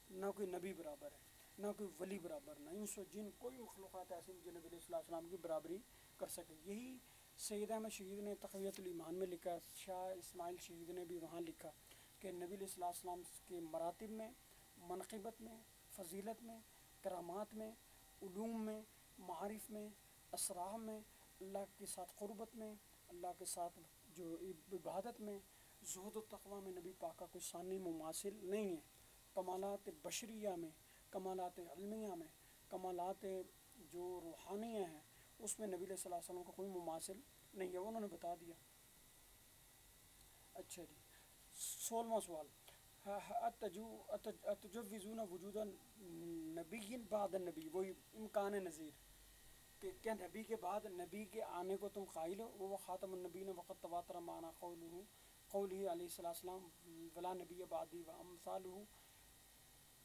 نہ کوئی نبی برابر ہے، نہ کوئی ولی برابر، نہ انس و جن، کوئی مخلوقات ایسی نہیں جو نبی علیہ الصلوۃ والسلام کی برابری کر سکے۔ یہی سید احمد شہید نے تقویۃ الایمان میں لکھا، شاہ اسماعیل شہید نے بھی وہاں لکھا کہ نبی علیہ الصلوۃ والسلام کے مراتب میں، منقبت میں، فضیلت میں، کرامات میں، علوم میں، معارف میں، اسرار میں، اللہ کے ساتھ قربت میں، اللہ کے ساتھ جو عبادت میں، زہد و تقوی میں نبی پاک کا کوئی ثانی مماثل نہیں ہے، کمالات بشریہ میں، کمالات علمیہ میں، کمالات جو روحانیہ ہیں اس میں نبی صلی اللہ علیہ وسلم کا کوئی مماثل نہیں ہے، وہ انہوں نے بتا دیا۔ اچھا جی 16واں سوال، اتجوزون وجود نبی بعد النبی، وہی امکان نظیر کہ کیا نبی کے بعد نبی کے آنے کو تم قائل ہو؟ وہ خاتم النبیین وقت تواتر معنا قوله علیہ السلام ولا نبی بعدی و امثالہ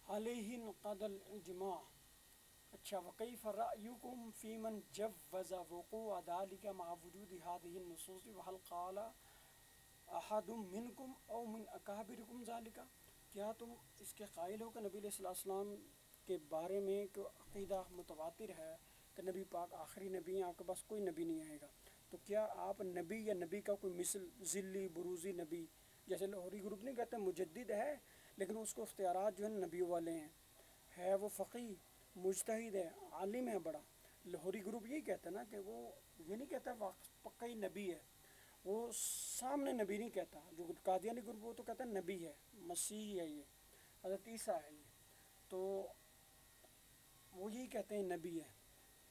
علیہ انقضى الاجماع۔ اچھا وکیف رأیکم فی من جوز وقوع ذلك مع وجود هذه النصوص وهل قال احد منکم او من اکابرکم ذالک، کیا تم اس کے قائل ہو کہ نبی علیہ الصلوۃ والسلام کے بارے میں کہ عقیدہ متواتر ہے کہ نبی پاک آخری نبی ہیں، آپ کے پاس کوئی نبی نہیں آئے گا، تو کیا آپ نبی یا نبی کا کوئی مثل ذلی بروزی نبی، جیسے لاہوری گروپ نہیں کہتے مجدد ہے لیکن اس کو اختیارات جو ہیں نبیوں والے ہیں، ہے وہ فقیہ مجتہد ہے، عالم ہے بڑا. لاہوری گروپ یہی کہتا ہے نا کہ وہ یہ نہیں کہتا پکا ہی نبی ہے، وہ سامنے نبی نہیں کہتا. جو قادیانی گروپ وہ تو کہتا ہے نبی ہے، مسیح ہے، یہ حضرت عیسیٰ ہے یہ، تو وہ یہی کہتے ہیں نبی ہے.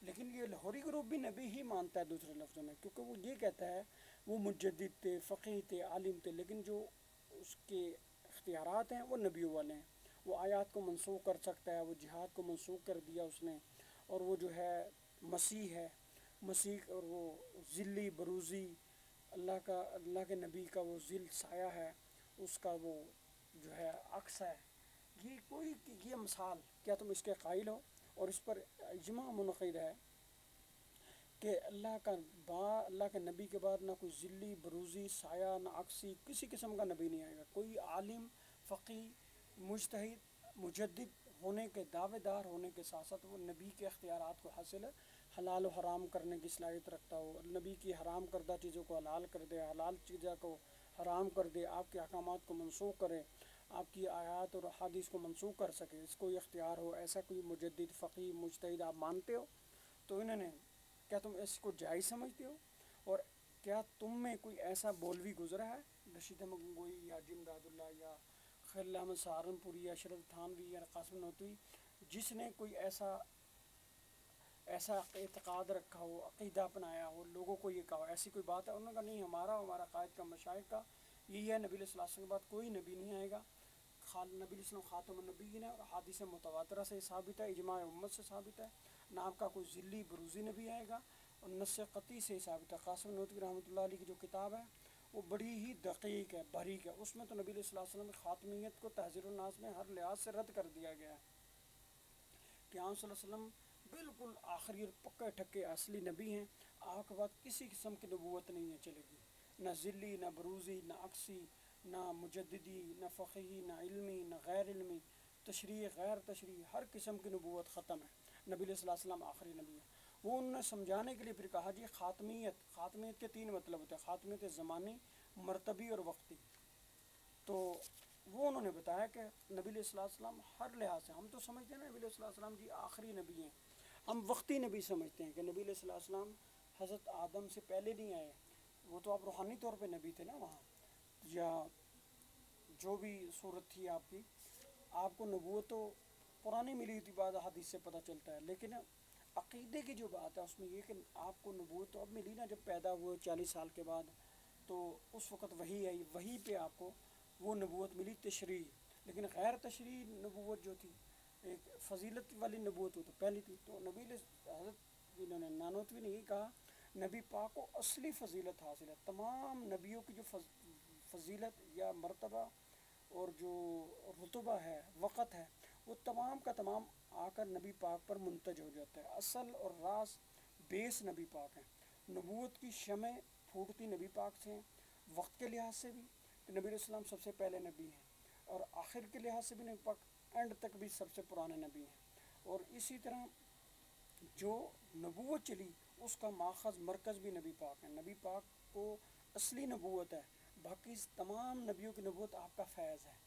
لیکن یہ لاہوری گروپ بھی نبی ہی مانتا ہے دوسرے لفظوں میں، کیونکہ وہ یہ کہتا ہے وہ مجدد تھے، فقیہ تھے، عالم تھے، لیکن جو اس کے اختیارات ہیں وہ نبیوں والے ہیں. وہ آیات کو منسوخ کر سکتا ہے، وہ جہاد کو منسوخ کر دیا اس نے. اور وہ جو ہے مسیح ہے، مسیح، اور وہ ذلی بروزی، اللہ کے نبی کا وہ ذل سایہ ہے، اس کا وہ جو ہے عکس ہے. یہ مثال کیا تم اس کے قائل ہو؟ اور اس پر اجماع منعقد ہے کہ اللہ کے نبی کے بعد نہ کوئی ذلی بروزی سایہ، نہ عکسی، کسی قسم کا نبی نہیں آئے گا. کوئی عالم، فقی، مجتہد، مجدد ہونے کے دعوے دار ہونے کے ساتھ ساتھ وہ نبی کے اختیارات کو حاصل ہے، حلال و حرام کرنے کی صلاحیت رکھتا ہو، نبی کی حرام کردہ چیزوں کو حلال کر دے، حلال چیزوں کو حرام کر دے، آپ کے احکامات کو منسوخ کرے، آپ کی آیات اور احادیث کو منسوخ کر سکے، اس کو یہ اختیار ہو. ایسا کوئی مجدد، فقی، مجتہد آپ مانتے ہو؟ تو انہوں نے، کیا تم اس کو جائز سمجھتے ہو؟ اور کیا تم میں کوئی ایسا مولوی گزرا ہے، رشید احمد گنگوئی یا جم داد اللہ یا خلیل احمد سہارنپوری یا اشرف تھانوی یا قاسم نوتوی، جس نے کوئی ایسا اعتقاد رکھا ہو، عقیدہ اپنایا ہو، لوگوں کو یہ کہا، ایسی کوئی بات ہے؟ انہوں نے کہا نہیں، ہمارا قائد کا، مشائخ کا یہی ہے، نبی علیہ السلام کے بعد کوئی نبی نہیں آئے گا. نبی علیہ السلام خاتم النبیین ہے، اور حدیث متواترہ سے ثابت ہے، اجماع امت سے ثابت ہے. نہ آپ کا کوئی ذلی بروزی نبی آئے گا، اور نص قطعی سے ثابت ہے. قاسم نوتوی رحمۃ اللہ علیہ کی جو کتاب ہے وہ بڑی ہی دقیق ہے، باریک ہے. اس میں تو نبی علیہ السلام کی خاتمیت کو تحذیر الناس میں ہر لحاظ سے رد کر دیا گیا ہے کہ آپ صلی اللہ علیہ وسلم بالکل آخری اور پکے ٹھکے اصلی نبی ہیں. آپ کے بعد کسی قسم کی نبوت نہیں ہے چلے گی، نہ ذلی، نہ بروزی، نہ عکسی، نہ مجددی، نہ فقیہی، نہ علمی، نہ غیر علمی، تشریح، غیر تشریح، ہر قسم کی نبوت ختم ہے. نبی علیہ السلام آخری نبی ہے. وہ انہوں نے سمجھانے کے لیے پھر کہا جی خاتمیت کے 3 مطلب ہوتے ہیں: خاتمیت زمانی، مرتبی اور وقتی. تو وہ انہوں نے بتایا کہ نبی علیہ السلام ہر لحاظ سے، ہم تو سمجھتے ہیں نا نبی علیہ السلام جی آخری نبی ہیں، ہم وقتی نبی سمجھتے ہیں کہ نبی علیہ السلام حضرت آدم سے پہلے نہیں آئے. وہ تو آپ روحانی طور پہ نبی تھے نا وہاں، یا جو بھی صورت تھی آپ کی، آپ کو نبوت تو پرانی ملی تھی، بعد حدیث سے پتہ چلتا ہے. لیکن عقیدے کی جو بات ہے اس میں یہ کہ آپ کو نبوت تو اب ملی نا، جب پیدا ہوئے 40 سال کے بعد، تو اس وقت وہی آئی، وہی پہ آپ کو وہ نبوت ملی تشریح. لیکن غیر تشریح نبوت جو تھی، ایک فضیلت والی نبوت، وہ تو پہلی تھی. تو نبی حضرت انہوں نے نانوتوی نے یہ کہا نبی پاک کو اصلی فضیلت حاصل ہے. تمام نبیوں کی جو فضیلت یا مرتبہ اور جو رتبہ ہے، وقت ہے، وہ تمام کا تمام آ کر نبی پاک پر منتج ہو جاتا ہے. اصل اور راز بیس نبی پاک ہیں. نبوت کی شمع پھوٹتی نبی پاک سے ہیں، وقت کے لحاظ سے بھی کہ نبی علیہ السلام سب سے پہلے نبی ہیں، اور آخر کے لحاظ سے بھی نبی پاک اینڈ تک بھی سب سے پرانے نبی ہیں. اور اسی طرح جو نبوت چلی اس کا ماخذ مرکز بھی نبی پاک ہے. نبی پاک کو اصلی نبوت ہے، باقی تمام نبیوں کی نبوت آپ کا فیض ہے.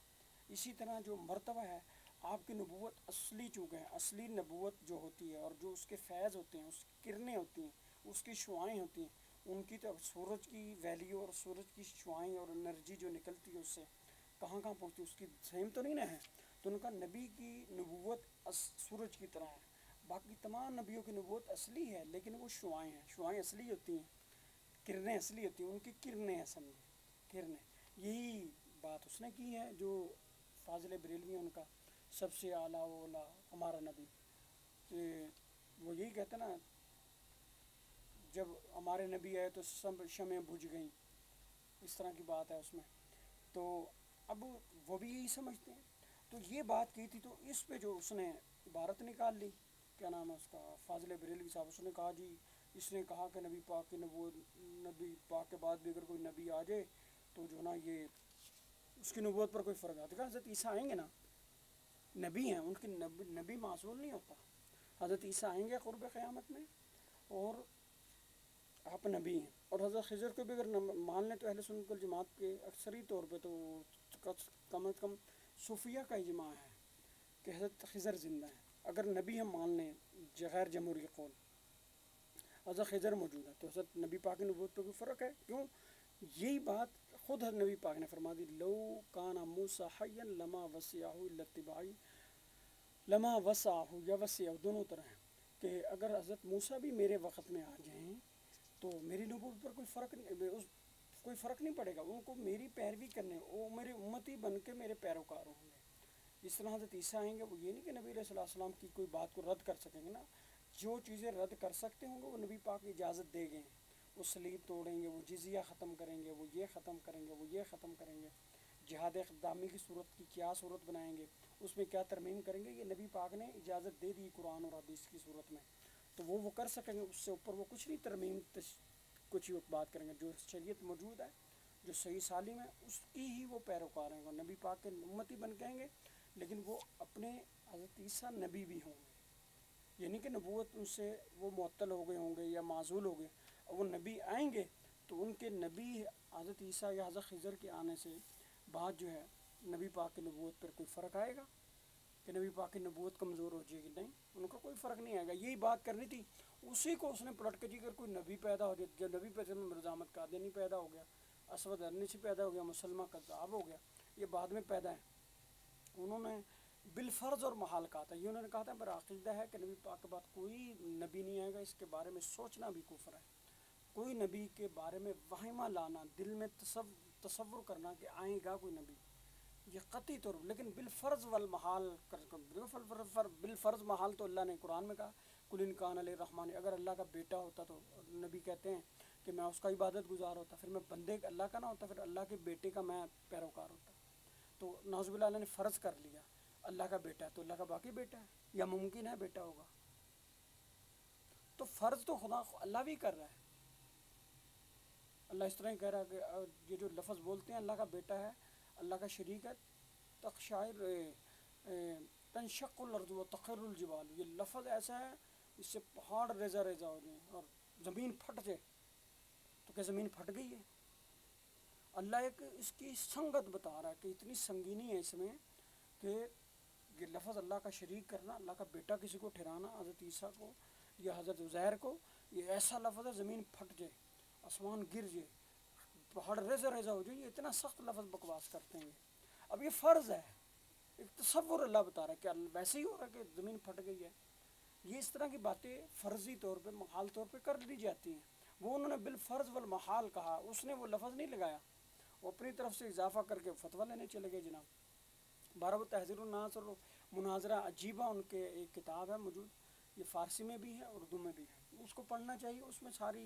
اسی طرح جو مرتبہ ہے آپ کی نبوت اصلی چونکہ ہے، اصلی نبوت جو ہوتی ہے اور جو اس کے فیض ہوتے ہیں، اس کی کرنیں ہوتی ہیں، اس کی شعائیں ہوتی ہیں، ان کی تو سورج کی ویلیو اور سورج کی شعائیں اور انرجی جو نکلتی ہے اس سے کہاں پہنچتی ہے، اس کی سیم تو نہیں نہ ہے. تو ان کا نبی کی نبوت سورج کی طرح ہے. باقی تمام نبیوں کی نبوت اصلی ہے، لیکن وہ شعائیں ہیں، شعائیں اصلی ہوتی ہیں، کرنیں اصلی ہوتی ہیں، ان کی کرنیں ہیں، سمجھیں کرنیں. یہی بات اس نے کی ہے جو فاضل بریلوی ہیں، ان کا سب سے اعلیٰ و اولیٰ ہمارا نبی، کہ وہ یہی کہتے ہیں نا جب ہمارے نبی آئے تو سب شمعیں بجھ گئیں، اس طرح کی بات ہے اس میں. تو اب وہ بھی یہی سمجھتے ہیں. تو یہ بات کی تھی، تو اس پہ جو اس نے عبارت نکال لی، کیا نام ہے اس کا، فاضل بریلوی صاحب، اس نے کہا جی اس نے کہا کہ نبی پاک کی نبی پاک کے بعد بھی اگر کوئی نبی آ جائے تو جو نا یہ اس کی نبوت پر کوئی فرق آتا ہے. حضرت عیسیٰ آئیں گے نا، نبی ہیں، ان کی نبی معصوم نہیں ہوتا. حضرت عیسیٰ آئیں گے قرب قیامت میں، اور آپ نبی ہیں. اور حضرت خضر کو بھی اگر مان لیں تو اہل سنت والجماعت کے اکثری طور پہ تو کم از کم صوفیہ کا اجماع ہے کہ حضرت خضر زندہ ہیں. اگر نبی ہم مان لیں غیر جمہوری قول، حضرت خضر موجود ہے تو حضرت نبی پاک کی نبوت پہ کوئی فرق ہے؟ کیوں؟ یہی بات خود حضرت نبی پاک نے فرما دی، لو کان موسیٰ حیا لما وسعہ الا اتباعی، لما وسعہ یا وسعہ دونوں طرح ہیں، کہ اگر حضرت موسیٰ بھی میرے وقت میں آ جائیں تو میری نبوت پر کوئی فرق نہیں پڑے گا، ان کو میری پیروی کرنے، وہ میرے امتی بن کے میرے پیروکار ہوں گے۔ جس طرح حضرت عیسیٰ آئیں گے، وہ یہ نہیں کہ نبی علیہ السلام کی کوئی بات کو رد کر سکیں گے نا، جو چیزیں رد کر سکتے ہوں گے وہ نبی پاک اجازت دے گئے ہیں، وہ صلیب توڑیں گے، وہ جزیہ ختم کریں گے، وہ یہ ختم کریں گے، وہ یہ ختم کریں گے، جہاد اقدامی کی صورت کی کیا صورت بنائیں گے، اس میں کیا ترمیم کریں گے، یہ نبی پاک نے اجازت دے دی قرآن اور حدیث کی صورت میں، تو وہ کر سکیں گے، اس سے اوپر وہ کچھ نہیں ترمیم کچھ ہی بات کریں گے۔ جو شریعت موجود ہے، جو صحیح سالم ہے، اس کی ہی وہ پیروکار ہیں، وہ نبی پاک کے امتی بن کہیں گے، لیکن وہ اپنے حضرت عیسیٰ نبی بھی ہوں گے، یعنی کہ نبوت ان سے وہ معطل ہو گئے ہوں گے یا معزول ہو گئے، اور وہ نبی آئیں گے تو ان کے نبی حضرت عیسیٰ یا حضرت خضر کے آنے سے بعد جو ہے نبی پاک کی نبوت پر کوئی فرق آئے گا کہ نبی پاک کی نبوت کمزور ہو جائے گی؟ نہیں، ان کا کوئی فرق نہیں آئے گا۔ یہی بات کرنی تھی، اسی کو اس نے پلٹ کے جی کر کوئی نبی پیدا ہو جائے، جب نبی پیدا مرزا احمد قادیانی پیدا ہو گیا، اسود ارنسی پیدا ہو گیا، مسلمہ کذاب ہو گیا، یہ بعد میں پیدا ہے۔ انہوں نے بالفرض اور محال کہا تھا، یہ انہوں نے کہا تھا پر عقیدہ ہے کہ نبی پاک کے بعد کوئی نبی نہیں آئے گا، اس کے بارے میں سوچنا بھی کفر ہے۔ کوئی نبی کے بارے میں وہمہ لانا، دل میں تصور کرنا کہ آئے گا کوئی نبی، یہ قطعی طور، لیکن بالفرض والمحال بالفرض محال تو اللہ نے قرآن میں کہا، قل ان کان علی الرحمن، اگر اللہ کا بیٹا ہوتا تو نبی کہتے ہیں کہ میں اس کا عبادت گزار ہوتا، پھر میں بندے اللہ کا نہ ہوتا، پھر اللہ کے بیٹے کا میں پیروکار ہوتا۔ تو نعوذ باللہ اللہ نے فرض کر لیا اللہ کا بیٹا ہے، تو اللہ کا باقی بیٹا ہے یا ممکن ہے بیٹا ہوگا؟ تو فرض تو خدا اللہ بھی کر رہا ہے، اللہ اس طرح ہی کہہ رہا ہے کہ یہ جو لفظ بولتے ہیں اللہ کا بیٹا ہے، اللہ کا شریک ہے، تقشعر تنشق الارض وتخر الجبال، یہ لفظ ایسا ہے اس سے پہاڑ ریزہ ریزہ ہو جائیں اور زمین پھٹ جائے، تو کیا زمین پھٹ گئی ہے؟ اللہ ایک اس کی سنگت بتا رہا ہے کہ اتنی سنگینی ہے اس میں کہ یہ لفظ اللہ کا شریک کرنا، اللہ کا بیٹا کسی کو ٹھہرانا، حضرت عیسیٰ کو یا حضرت عزیر کو، یہ ایسا لفظ ہے زمین پھٹ جائے، آسمان گر جائے، پہاڑ ریزہ ریزہ ہو جائے، یہ اتنا سخت لفظ بکواس کرتے ہیں۔ اب یہ فرض ہے، ایک تصور اللہ بتا رہا ہے کہ ویسے ہی ہو رہا ہے کہ زمین پھٹ گئی ہے۔ یہ اس طرح کی باتیں فرضی طور پہ محال طور پہ کر دی جاتی ہیں، وہ انہوں نے بالفرض والمحال کہا، اس نے وہ لفظ نہیں لگایا، وہ اپنی طرف سے اضافہ کر کے فتویٰ لینے چلے گئے جناب۔ بارہ تحذیر الناس اور مناظرہ عجیبہ ان کے ایک کتاب ہے موجود، یہ فارسی میں بھی ہے اردو میں بھی ہے، اس کو پڑھنا چاہیے، اس میں ساری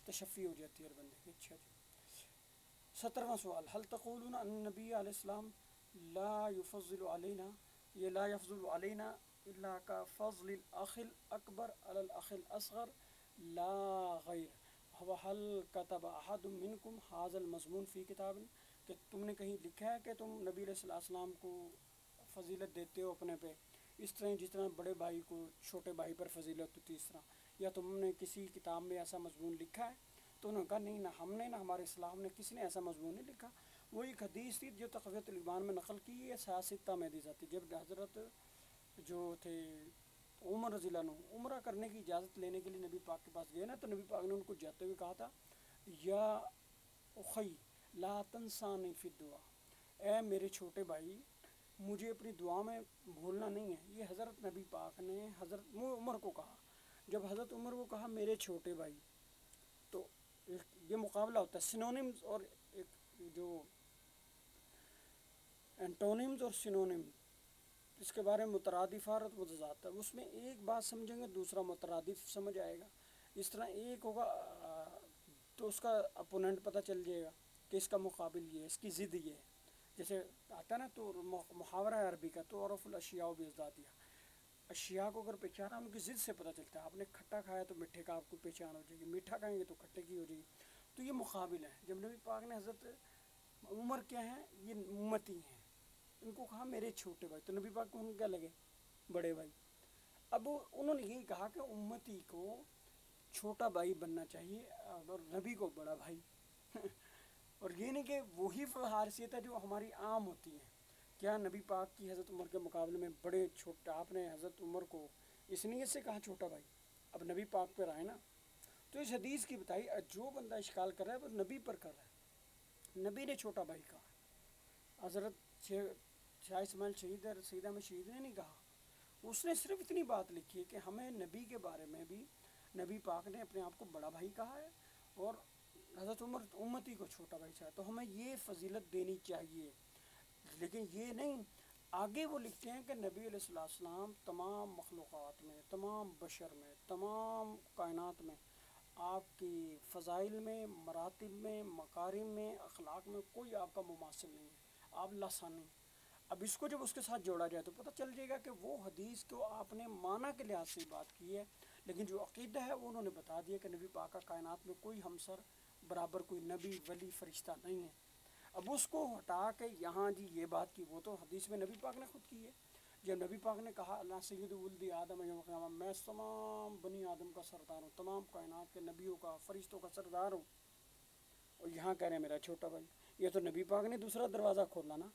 تشفی ہو جاتی ہے ہر بندے کی۔ اچھا جی، 17واں سوال، هل تقولون ان النبی علیہ السلام لا يفضل علینا، یہ لا يفضل علینا الا کا فضل الاخ الاکبر علی الاخ الاصغر لا غیر، وهل كتب احد منکم هذا المضمون فی کتاب، کہ تم نے کہیں لکھا ہے کہ تم نبی علیہ السلام کو فضیلت دیتے ہو اپنے پہ، اس طرح جس طرح بڑے بھائی کو چھوٹے بھائی پر فضیلت ہوتی ہے اس طرح، یا تم نے کسی کتاب میں ایسا مضمون لکھا ہے؟ تو انہوں نے کہا نہیں، نہ ہم نے نہ ہمارے اسلام نے کسی نے ایسا مضمون نہیں لکھا۔ وہ ایک حدیث تھی جو تقویۃ الایمان میں نقل کی ہے، سیاستہ میں حدیث آتی، جب حضرت جو تھے عمر رضی اللہ عنہ عمرہ کرنے کی اجازت لینے کے لیے نبی پاک کے پاس گئے نا، تو نبی پاک نے ان کو جاتے ہوئے کہا تھا، یا اخی لا تنسانی فی الدعا، اے میرے چھوٹے بھائی مجھے اپنی دعا میں بھولنا نہیں ہے۔ یہ حضرت نبی پاک نے حضرت عمر کو کہا، جب حضرت عمر کو کہا میرے چھوٹے بھائی، تو یہ مقابلہ ہوتا ہے سینونیمز اور ایک جو انٹونیمز اور سینونیمز، اس کے بارے میں مترادفات اور متضاد ہے، اس میں ایک بات سمجھیں گے دوسرا مترادف سمجھ آئے گا، اس طرح ایک ہوگا تو اس کا اپوننٹ پتہ چل جائے گا کہ اس کا مقابل یہ ہے، اس کی ضد یہ ہے، جیسے آتا ہے نا تو محاورہ عربی کا، تو عرف الاشیاء بازدادیہ، اشیاء کو اگر پہچانا ان کی ضد سے پتہ چلتا ہے، آپ نے کھٹا کھایا تو میٹھے کا آپ کو پہچان ہو جائے گی، میٹھا کھائیں گے تو کھٹے کی ہو جائے گی، تو یہ مقابل ہے۔ جب نبی پاک نے حضرت عمر کیا ہیں، یہ امتی ہیں، ان کو کہا میرے چھوٹے بھائی، تو نبی پاک کو ان کیا لگے؟ بڑے بھائی۔ اب انہوں نے یہی کہا کہ امتی کو چھوٹا بھائی بننا چاہیے اور نبی کو بڑا بھائی اور یہ نہیں کہ وہی حیثیت ہے جو ہماری عام ہوتی ہے، کیا نبی پاک کی حضرت عمر کے مقابلے میں بڑے چھوٹے آپ نے حضرت عمر کو اس نیت سے کہا چھوٹا بھائی؟ اب نبی پاک پر آئے نا، تو اس حدیث کی بتائی جو بندہ اشکال کر رہا ہے وہ نبی پر کر رہا ہے، نبی نے چھوٹا بھائی کہا، حضرت شاہ اسماعیل شہید سیدہ میں شہید نے نہیں کہا، اس نے صرف اتنی بات لکھی ہے کہ ہمیں نبی کے بارے میں بھی نبی پاک نے اپنے آپ کو بڑا بھائی کہا ہے، اور حضرت عمر امتی کو چھوٹا بھائی چاہا، تو ہمیں یہ فضیلت دینی چاہیے۔ لیکن یہ نہیں، آگے وہ لکھتے ہیں کہ نبی علیہ السلام تمام مخلوقات میں، تمام بشر میں، تمام کائنات میں آپ کی فضائل میں، مراتب میں، مکارم میں، اخلاق میں کوئی آپ کا مماثل نہیں ہے، آپ لاسانی۔ اب اس کو جب اس کے ساتھ جوڑا جائے تو پتہ چل جائے گا کہ وہ حدیث کو آپ نے معنی کے لحاظ سے بات کی ہے، لیکن جو عقیدہ ہے وہ انہوں نے بتا دیا کہ نبی پاک کا کائنات میں کوئی ہمسر برابر، کوئی نبی ولی فرشتہ نہیں ہے۔ اب اس کو ہٹا کے یہاں جی یہ بات کی، وہ تو حدیث میں نبی پاک نے خود کی ہے، جب نبی پاک نے کہا اللہ سید ولد آدم یوم القیامہ، میں تمام بنی آدم کا سردار ہوں، تمام کائنات کے نبیوں کا، فرشتوں کا سردار ہوں، اور یہاں کہہ رہے ہیں میرا چھوٹا بھائی، یہ تو نبی پاک نے دوسرا دروازہ کھولا نا۔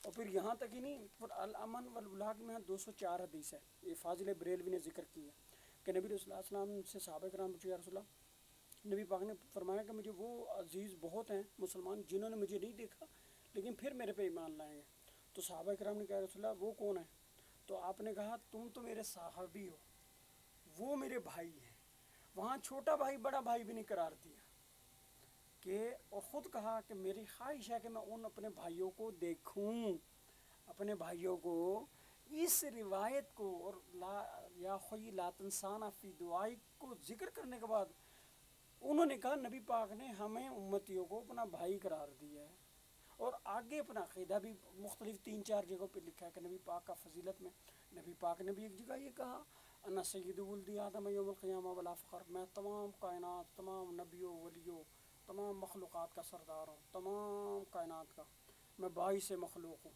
اور پھر یہاں تک ہی نہیں، پھر الامن والبلاغ میں 204 حدیث ہے، یہ فاضل بریلوی نے ذکر کی ہے کہ نبی صلی اللہ علیہ وسلم سے صحابہ کرام پوچھے یا رسول اللہ، نبی پاک نے فرمایا کہ مجھے وہ عزیز بہت ہیں مسلمان جنہوں نے مجھے نہیں دیکھا لیکن پھر میرے پہ ایمان لائیں گے، تو صحابہ کرام نے کہا رسول اللہ وہ کون ہے؟ تو آپ نے کہا تم تو میرے صحابی ہو، وہ میرے بھائی ہیں، وہاں چھوٹا بھائی بڑا بھائی بھی نہیں قرار دیا کہ، اور خود کہا کہ میری خواہش ہے کہ میں ان اپنے بھائیوں کو دیکھوں، اپنے بھائیوں کو، اس روایت کو اور یا خوی لا تنسانا فی دعائی کو ذکر کرنے کے بعد انہوں نے کہا نبی پاک نے ہمیں امتیوں کو اپنا بھائی قرار دیا ہے، اور آگے اپنا عقیدہ بھی مختلف 3-4 جگہوں پہ لکھا ہے کہ نبی پاک کا فضیلت میں نبی پاک نے بھی ایک جگہ یہ کہا انا سید ولد آدم یوم القیامہ ولا فخر، میں تمام کائنات، تمام نبیوں ولیوں، تمام مخلوقات کا سردار ہوں، تمام کائنات کا، میں باعث مخلوق ہوں،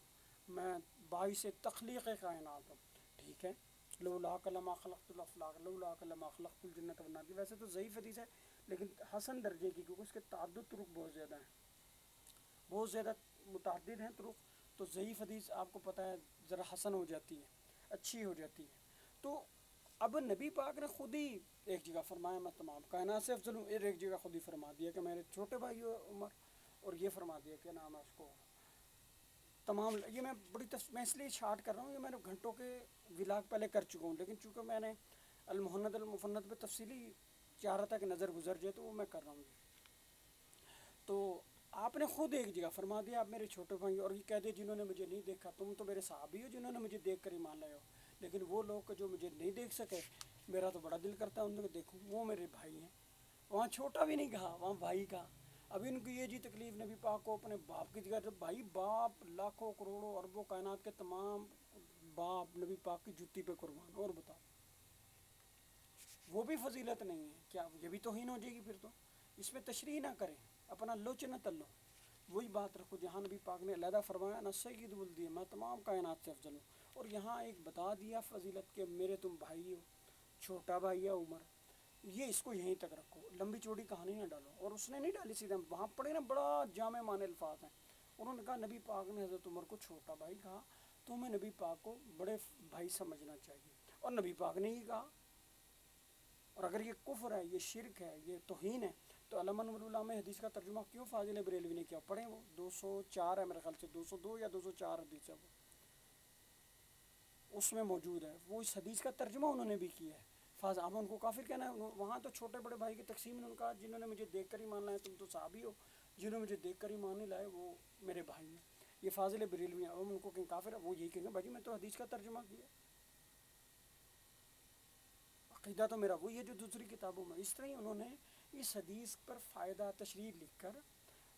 میں باعث تخلیق کائنات ہوں، ٹھیک ہے، لولاک لما خلقت الافلاق لولاک لما خلقت الجنۃ والنار، ویسے تو ضعیف حدیث ہے لیکن حسن درجے کی، کیونکہ اس کے تعدد طرق بہت زیادہ ہیں، بہت زیادہ متعدد ہیں طرق، تو ضعیف حدیث آپ کو پتہ ہے ذرا حسن ہو جاتی ہے، اچھی ہو جاتی ہے۔ تو اب نبی پاک نے خود ہی ایک جگہ فرمایا میں تمام کائنات سے افضل ہوں، ایک جگہ خود ہی فرما دیا کہ میرے چھوٹے بھائی عمر، اور یہ فرما دیا کہ نام ہے اس کو تمام، یہ میں بڑی میں اس لیے شارٹ کر رہا ہوں، یہ میں نے گھنٹوں کے ولاگ پہلے کر چکا ہوں، لیکن چونکہ میں نے المہند المفند پہ تفصیلی چاہ رہا تھا کہ نظر گزر جائے تو وہ میں کر رہا ہوں۔ تو آپ نے خود ایک جگہ فرما دیا آپ میرے چھوٹے بھائی، اور یہ کہہ دے جنہوں نے مجھے نہیں دیکھا، تم تو میرے صحابی ہو جنہوں نے مجھے دیکھ کر ایمان لائے ہو، لیکن وہ لوگ جو مجھے نہیں دیکھ سکے میرا تو بڑا دل کرتا ہے ان کو دیکھوں، وہ میرے بھائی ہیں، وہاں چھوٹا بھی نہیں کہا، وہاں بھائی کہا۔ اب ان کی یہ جی تکلیف نبی پاک کو اپنے باپ کی جگہ، جب بھائی باپ لاکھوں کروڑوں اربوں کائنات کے تمام باپ نبی پاک کی جتی پہ قربان، اور بتاؤ وہ بھی فضیلت نہیں ہے کیا؟ یہ بھی توہین ہو جائے گی پھر تو، اس میں تشریح نہ کریں، اپنا لوچ نہ تلو، وہی بات رکھو جہاں نبی پاک نے علیحدہ فرمایا نا سید ولد، میں تمام کائنات سے افضل ہوں، اور یہاں ایک بتا دیا فضیلت کہ میرے تم بھائی ہو، چھوٹا بھائی ہے عمر، یہ اس کو یہیں تک رکھو، لمبی چوڑی کہانی نہ ڈالو، اور اس نے نہیں ڈالی سیدھا، وہاں پڑھے نا بڑا جامع معنی الفاظ ہیں، انہوں نے کہا نبی پاک نے حضرت عمر کو چھوٹا بھائی کہا تو ہمیں نبی پاک کو بڑے بھائی سمجھنا چاہیے، اور نبی پاک نے ہی کہا، اور اگر یہ کفر ہے، یہ شرک ہے، یہ توہین ہے، تو علامہ نور اللہ میں حدیث کا ترجمہ کیوں فاضل بریلوی نے کیا؟ پڑھیں، وہ 204 ہے میرے خیال سے، 202 یا 204 حدیث ہے وہ، اس میں موجود ہے، وہ اس حدیث کا ترجمہ انہوں نے بھی کیا ہے۔ اب ان کو کافر کہنا ہے، وہاں تو چھوٹے بڑے بھائی کی تقسیم نے ان کا، جنہوں نے مجھے دیکھ کر ہی مان لائے تم تو صحابی ہو، جنہوں نے مجھے دیکھ کر ہی مان نہیں لائے وہ میرے بھائی ہیں، یہ فاضل بریلوی ہیں، ہم ان کو کہیں کافر ہے، وہ یہی کہیں گے بھائی میں تو حدیث کا ترجمہ کیا، عقیدہ تو میرا وہی ہے جو دوسری کتابوں میں، اس طرح ہی انہوں نے اس حدیث پر فائدہ تشریح لکھ کر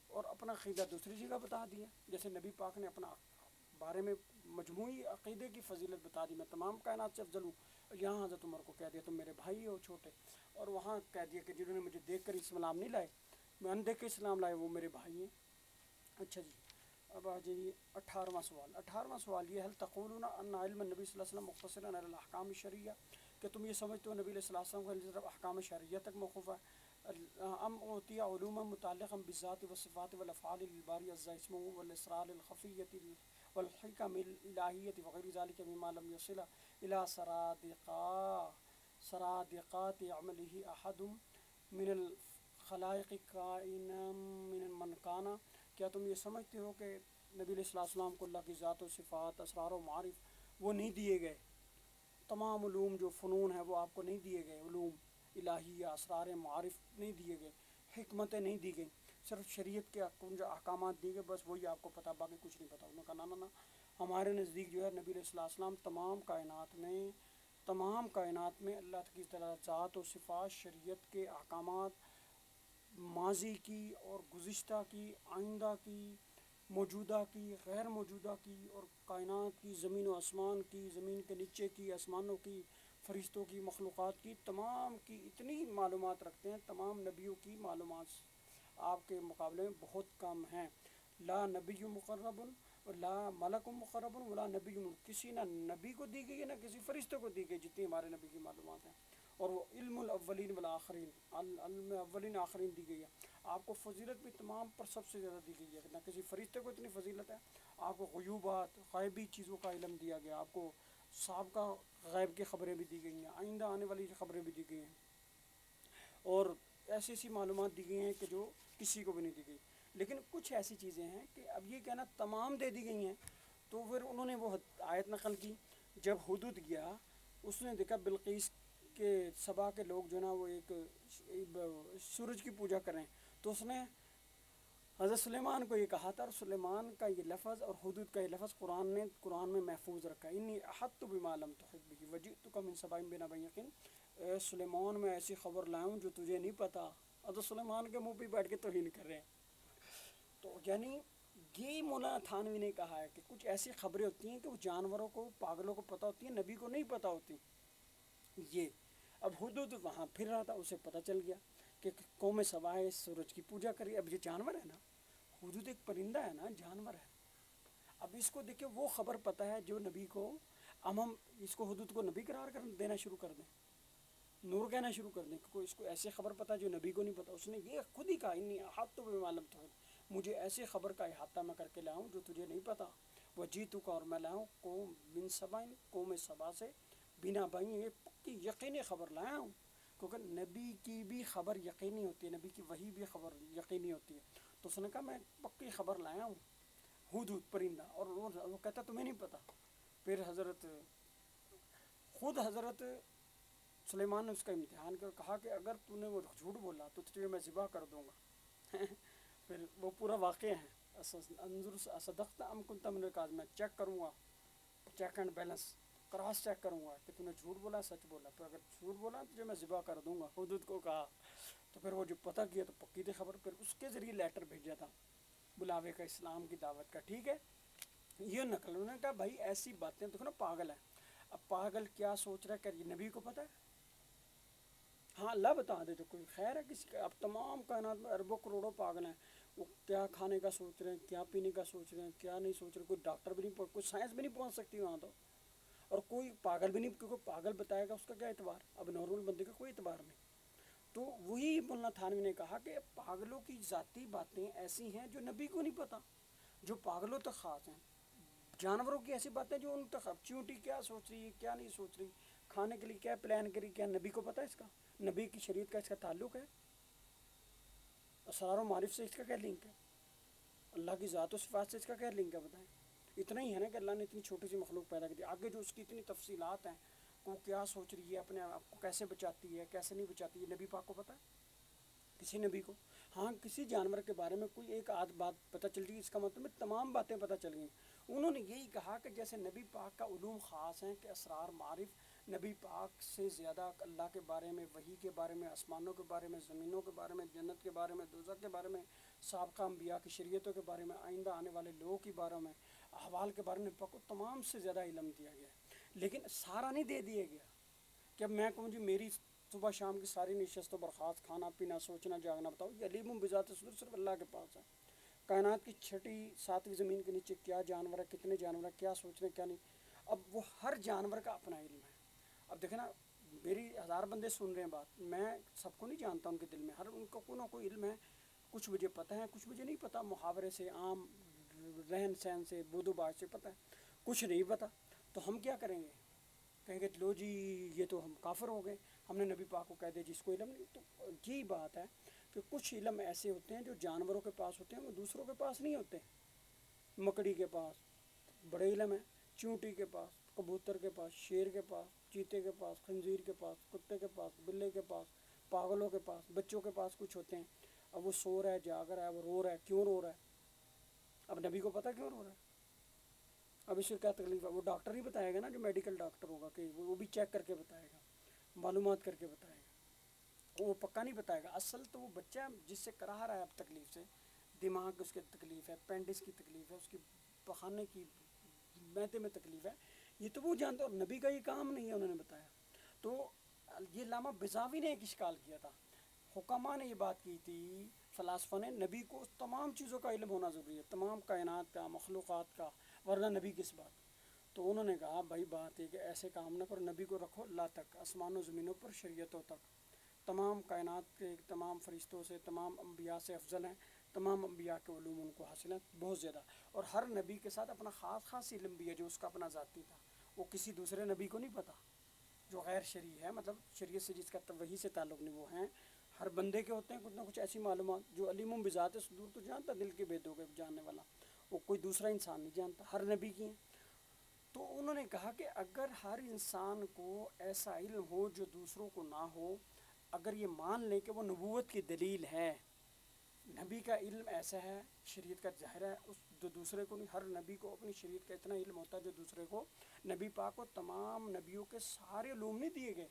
اور اپنا عقیدہ دوسری جگہ بتا دیا، جیسے نبی پاک نے اپنا بارے میں مجموعی عقیدے کی فضیلت بتا دی، میں تمام کائنات سے افضل ہوں، اور یہاں حضرت عمر کو کہہ دیا تم میرے بھائی ہو چھوٹے، اور وہاں کہہ دیا کہ جنہوں نے مجھے دیکھ کر اسلام نہیں لائے، میں اندیکھ کے اسلام لائے وہ میرے بھائی ہیں۔ اچھا جی، اب آ جائیے 18واں سوال۔ 18واں سوال یہ، حل تقولون ان علم النبی صلی اللہ علیہ وسلم مختصر علی الاحکام الشرعیہ، کہ تم یہ سمجھتے ہو نبی علیہ الصلوۃ والسلام کا علم صرف احکام شرعیہ تک موقوف ہے، ام اوتی علوما متعلقا بالذات والصفات والافعال للباری عز اسمہ والاسرار الخفیۃ والحکم الالہیۃ وغیر ذالک مما لم یصل الی سرادقات عملہ احد من الخلائق کائنا من کانا. کیا تم یہ سمجھتے ہو کہ نبی علیہ السلام کو اللہ کی ذات و صفات، اسرار و معارف وہ نہیں دیے گئے؟ تمام علوم جو فنون ہیں وہ آپ کو نہیں دیے گئے، علوم الہیہ، اسرار معارف نہیں دیے گئے، حکمتیں نہیں دی گئیں، صرف شریعت کے جو احکامات دیے گئے بس وہی آپ کو پتہ، باقی کچھ نہیں پتہ. انہوں نے کہا نا ہمارے نزدیک جو ہے نبی علیہ السلام تمام کائنات میں اللہ کی تعالیٰ ذات و صفات، شریعت کے احکامات، ماضی کی اور گزشتہ کی، آئندہ کی، موجودہ کی، غیر موجودہ کی، اور کائنات کی، زمین و آسمان کی، زمین کے نیچے کی، آسمانوں کی، فرشتوں کی، مخلوقات کی، تمام کی اتنی معلومات رکھتے ہیں. تمام نبیوں کی معلومات آپ کے مقابلے میں بہت کم ہیں. لا نبی مقرب لا ملک مقرب ولا نبی، کسی نہ نبی کو دی گئی ہے نہ کسی فرشتے کو دی گئی جتنی ہمارے نبی کی معلومات ہیں. اور وہ علم الاولین والآخرین، علم اولین آخرین دی گئی ہے. آپ کو فضیلت بھی تمام پر سب سے زیادہ دی گئی ہے، نہ کسی فرشتے کو اتنی فضیلت ہے. آپ کو غیوبات، غیبی چیزوں کا علم دیا گیا، آپ کو سابقہ غیب کی خبریں بھی دی گئی ہیں، آئندہ آنے والی خبریں بھی دی گئی ہیں، اور ایسی ایسی معلومات دی گئی ہیں کہ جو کسی کو بھی نہیں دی گئی. لیکن کچھ ایسی چیزیں ہیں کہ اب یہ کہنا تمام دے دی گئی ہیں. تو پھر انہوں نے وہ آیت نقل کی. جب حدود گیا اس نے دیکھا بلقیس کے سبا کے لوگ جو نا وہ ایک سورج کی پوجا کریں، تو اس نے حضرت سلیمان کو یہ کہا تھا، اور سلیمان کا یہ لفظ اور حدود کا یہ لفظ قرآن میں محفوظ رکھا. انی احطت بما لم تحط به وجئتک من سبأ بنبأ یقین. اے سلیمان میں ایسی خبر لاؤں جو تجھے نہیں پتا. حضرت سلیمان کے منہ پہ بیٹھ کے توہین کر رہے ہیں. تو یعنی یہ مولانا تھانوی نے کہا ہے کہ کچھ ایسی خبریں ہوتی ہیں کہ وہ جانوروں کو، پاگلوں کو پتہ ہوتی ہیں، نبی کو نہیں پتہ ہوتی. یہ اب حدود وہاں پھر رہا تھا، اسے پتہ چل گیا کہ قوم سبا ہے سورج کی پوجا کری. اب یہ جانور ہے نا، حدود ایک پرندہ ہے نا، جانور ہے. اب اس کو دیکھیں وہ خبر پتہ ہے جو نبی کو، اب ہم اس کو حدود کو نبی قرار دینا شروع کر دیں، نور کہنا شروع کر دیں کہ اس کو ایسی خبر پتہ جو نبی کو نہیں پتہ. اس نے یہ خود ہی کہا انی احاطہ بما لم تحط، مجھے ایسی خبر کا احاطہ میں کر کے لاؤں جو تجھے نہیں پتہ. وجئتک، اور میں لاؤں من سبأ، قوم سبا سے، بنبأ، یہ پکی یقینی خبر لایا ہوں. کیونکہ نبی کی بھی خبر یقینی ہوتی ہے، نبی کی وحی بھی خبر یقینی ہوتی ہے. تو اس نے کہا میں پکی خبر لایا ہوں، حدود پرندہ. اور وہ کہتا تمہیں نہیں پتہ. پھر حضرت سلیمان نے اس کا امتحان کیا، کہا کہ اگر تو نے وہ جھوٹ بولا تو تجھے میں ذبح کر دوں گا. پھر وہ پورا واقعہ ہے، انظر صدقت ام کنت من الکاذبین، میں چیک کروں گا، check and balance, cross check کروں گا کہ تو نے جھوٹ بولا سچ بولا. پھر اگر جھوٹ بولا تو تجھے میں ذبح کر دوں گا. حدود کو کہا. تو پھر وہ جو پتہ کیا تو پکی تھی خبر. پھر اس کے ذریعے لیٹر بھیجا تھا بلاوے کا، اسلام کی دعوت کا. ٹھیک ہے، یہ نقل. انہوں نے کہا بھائی ایسی باتیں، دیکھو نا پاگل ہے. اب پاگل کیا سوچ رہا ہے کہ یہ نبی کو پتہ ہے؟ ہاں اللہ بتا دے تو کوئی خیر ہے کسی کا. اب تمام کائنات میں اربوں کروڑوں پاگل ہیں، وہ کیا کھانے کا سوچ رہے ہیں، کیا پینے کا سوچ رہے ہیں، کیا نہیں سوچ رہے. کوئی ڈاکٹر بھی نہیں، کوئی سائنس بھی نہیں پہنچ سکتی وہاں تو. اور کوئی پاگل بھی نہیں، کیونکہ پاگل بتائے گا اس کا کیا اعتبار. اب نارمل بندے کا کوئی اعتبار نہیں. تو وہی مولانا تھانوی نے کہا کہ پاگلوں کی ذاتی باتیں ایسی ہیں جو نبی کو نہیں پتہ، جو پاگلوں تک خاص ہیں. جانوروں کی ایسی باتیں جو ان تک، چیونٹی کیا سوچ رہی ہے، کیا نہیں سوچ رہی، کھانے کے لیے کیا پلان کری، کیا نبی کو پتہ ہے اس کا؟ نبی کی شریعت کا اس کا تعلق ہے؟ اسرار و معارف سے اس کا کیا لنک ہے؟ اللہ کی ذات و صفات سے اس کا کیا لنک ہے بتائیں؟ اتنا ہی ہے نا کہ اللہ نے اتنی چھوٹی سی مخلوق پیدا کی تھی. آگے جو اس کی اتنی تفصیلات ہیں، وہ کیا سوچ رہی ہے، اپنے آپ کو کیسے بچاتی ہے، کیسے نہیں بچاتی ہے، نبی پاک کو پتہ ہے؟ کسی نبی کو. ہاں کسی جانور کے بارے میں کوئی ایک آدھ بات پتہ چل رہی ہے، اس کا مطلب تمام باتیں پتہ چل گئیں. انہوں نے یہی کہا کہ جیسے نبی پاک کا علوم خاص ہیں کہ اسرار معارف نبی پاک سے زیادہ اللہ کے بارے میں، وحی کے بارے میں، آسمانوں کے بارے میں، زمینوں کے بارے میں، جنت کے بارے میں، دوزخ کے بارے میں، سابقہ انبیاء کی شریعتوں کے بارے میں، آئندہ آنے والے لوگوں کے بارے میں، احوال کے بارے میں پاک کو تمام سے زیادہ علم دیا گیا ہے. لیکن سارا نہیں دے دیا گیا کہ اب میں کہوں جی میری صبح شام کی ساری نشست و برخاست، کھانا پینا، سوچنا جاگنا بتاؤ. یہ علیم بذات صدور صرف اللہ کے پاس ہے. کائنات کی چھٹی ساتویں زمین کے نیچے کیا جانور ہے، کتنے جانور ہیں، کیا سوچ رہے ہیں، کیا نہیں، اب وہ ہر جانور کا اپنا علم ہے. اب دیکھیں نا، میری 1000 بندے سن رہے ہیں بات، میں سب کو نہیں جانتا ان کے دل میں، ہر ان کو کوئی نہ کوئی علم ہے. کچھ مجھے پتہ ہے، کچھ مجھے نہیں پتہ. محاورے سے، عام رہن سہن سے بود و باش سے پتہ ہے، کچھ نہیں پتہ، تو ہم کیا کریں گے؟ کہیں گے لو جی یہ تو ہم کافر ہو گئے، ہم نے نبی پاک کو کہہ دیا جس کو علم نہیں۔ تو یہی بات ہے کہ کچھ علم ایسے ہوتے ہیں جو جانوروں کے پاس ہوتے ہیں، وہ دوسروں کے پاس نہیں ہوتے۔ مکڑی کے پاس بڑے علم ہے، چونٹی کے پاس، کبوتر کے پاس، شیر کے پاس، چیتے کے پاس، خنزیر کے پاس، کتے کے پاس، بلے کے پاس، پاگلوں کے پاس، بچوں کے پاس کچھ ہوتے ہیں۔ اب وہ سو رہا ہے، جاگ رہا ہے، وہ رو رہا ہے، کیوں رو رہا ہے؟ اب نبی کو پتہ کیوں رو رہا ہے؟ اب اس سے کیا تکلیف ہے؟ وہ ڈاکٹر ہی بتائے گا نا، جو میڈیکل ڈاکٹر ہوگا، کہ وہ بھی چیک کر کے بتائے گا، معلومات کر کے بتائے گا، وہ پکا نہیں بتائے گا۔ اصل تو وہ بچہ جس سے کرا رہا ہے اب تکلیف سے، دماغ اس کے تکلیف ہے، پینڈس کی تکلیف ہے، اس کی پخانے کی معدے میں تکلیف ہے، یہ تو وہ جانتا، اور نبی کا یہ کام نہیں ہے، انہوں نے بتایا۔ تو یہ علامہ بزاوی نے ایک اشکال کیا تھا، حکماء نے یہ بات کی تھی، فلاسفہ نے، نبی کو تمام چیزوں کا علم ہونا ضروری ہے، تمام کائنات کا، مخلوقات کا، ورنہ نبی کس بات؟ تو انہوں نے کہا بھائی بات ہے کہ ایسے کام نہ کرو، نبی کو رکھو اللہ تک، آسمان و زمینوں پر، شریعتوں تک، تمام کائنات کے تمام فرشتوں سے، تمام انبیاء سے افضل ہیں، تمام انبیاء کے علوم ان کو حاصل ہیں بہت زیادہ، اور ہر نبی کے ساتھ اپنا خاص علم بھی ہے جو اس کا اپنا ذاتی تھا، وہ کسی دوسرے نبی کو نہیں پتہ، جو غیر شرعی ہے، مطلب شریعت سے جس کا وحی سے تعلق نہیں، وہ ہیں ہر بندے کے ہوتے ہیں کچھ نہ کچھ ایسی معلومات جو علیم بذات صدور تو جانتا، دل کے بھیدوں کے جاننے والا، وہ کوئی دوسرا انسان نہیں جانتا، ہر نبی کی ہیں۔ تو انہوں نے کہا کہ اگر ہر انسان کو ایسا علم ہو جو دوسروں کو نہ ہو، اگر یہ مان لیں کہ وہ نبوت کی دلیل ہے، نبی کا علم ایسا ہے، شریعت کا ظاہر ہے، اس جو دوسرے کو نہیں، ہر نبی کو اپنی شریعت کا اتنا علم ہوتا ہے جو دوسرے کو، نبی پاک کو تمام نبیوں کے سارے علوم نہیں دیے گئے،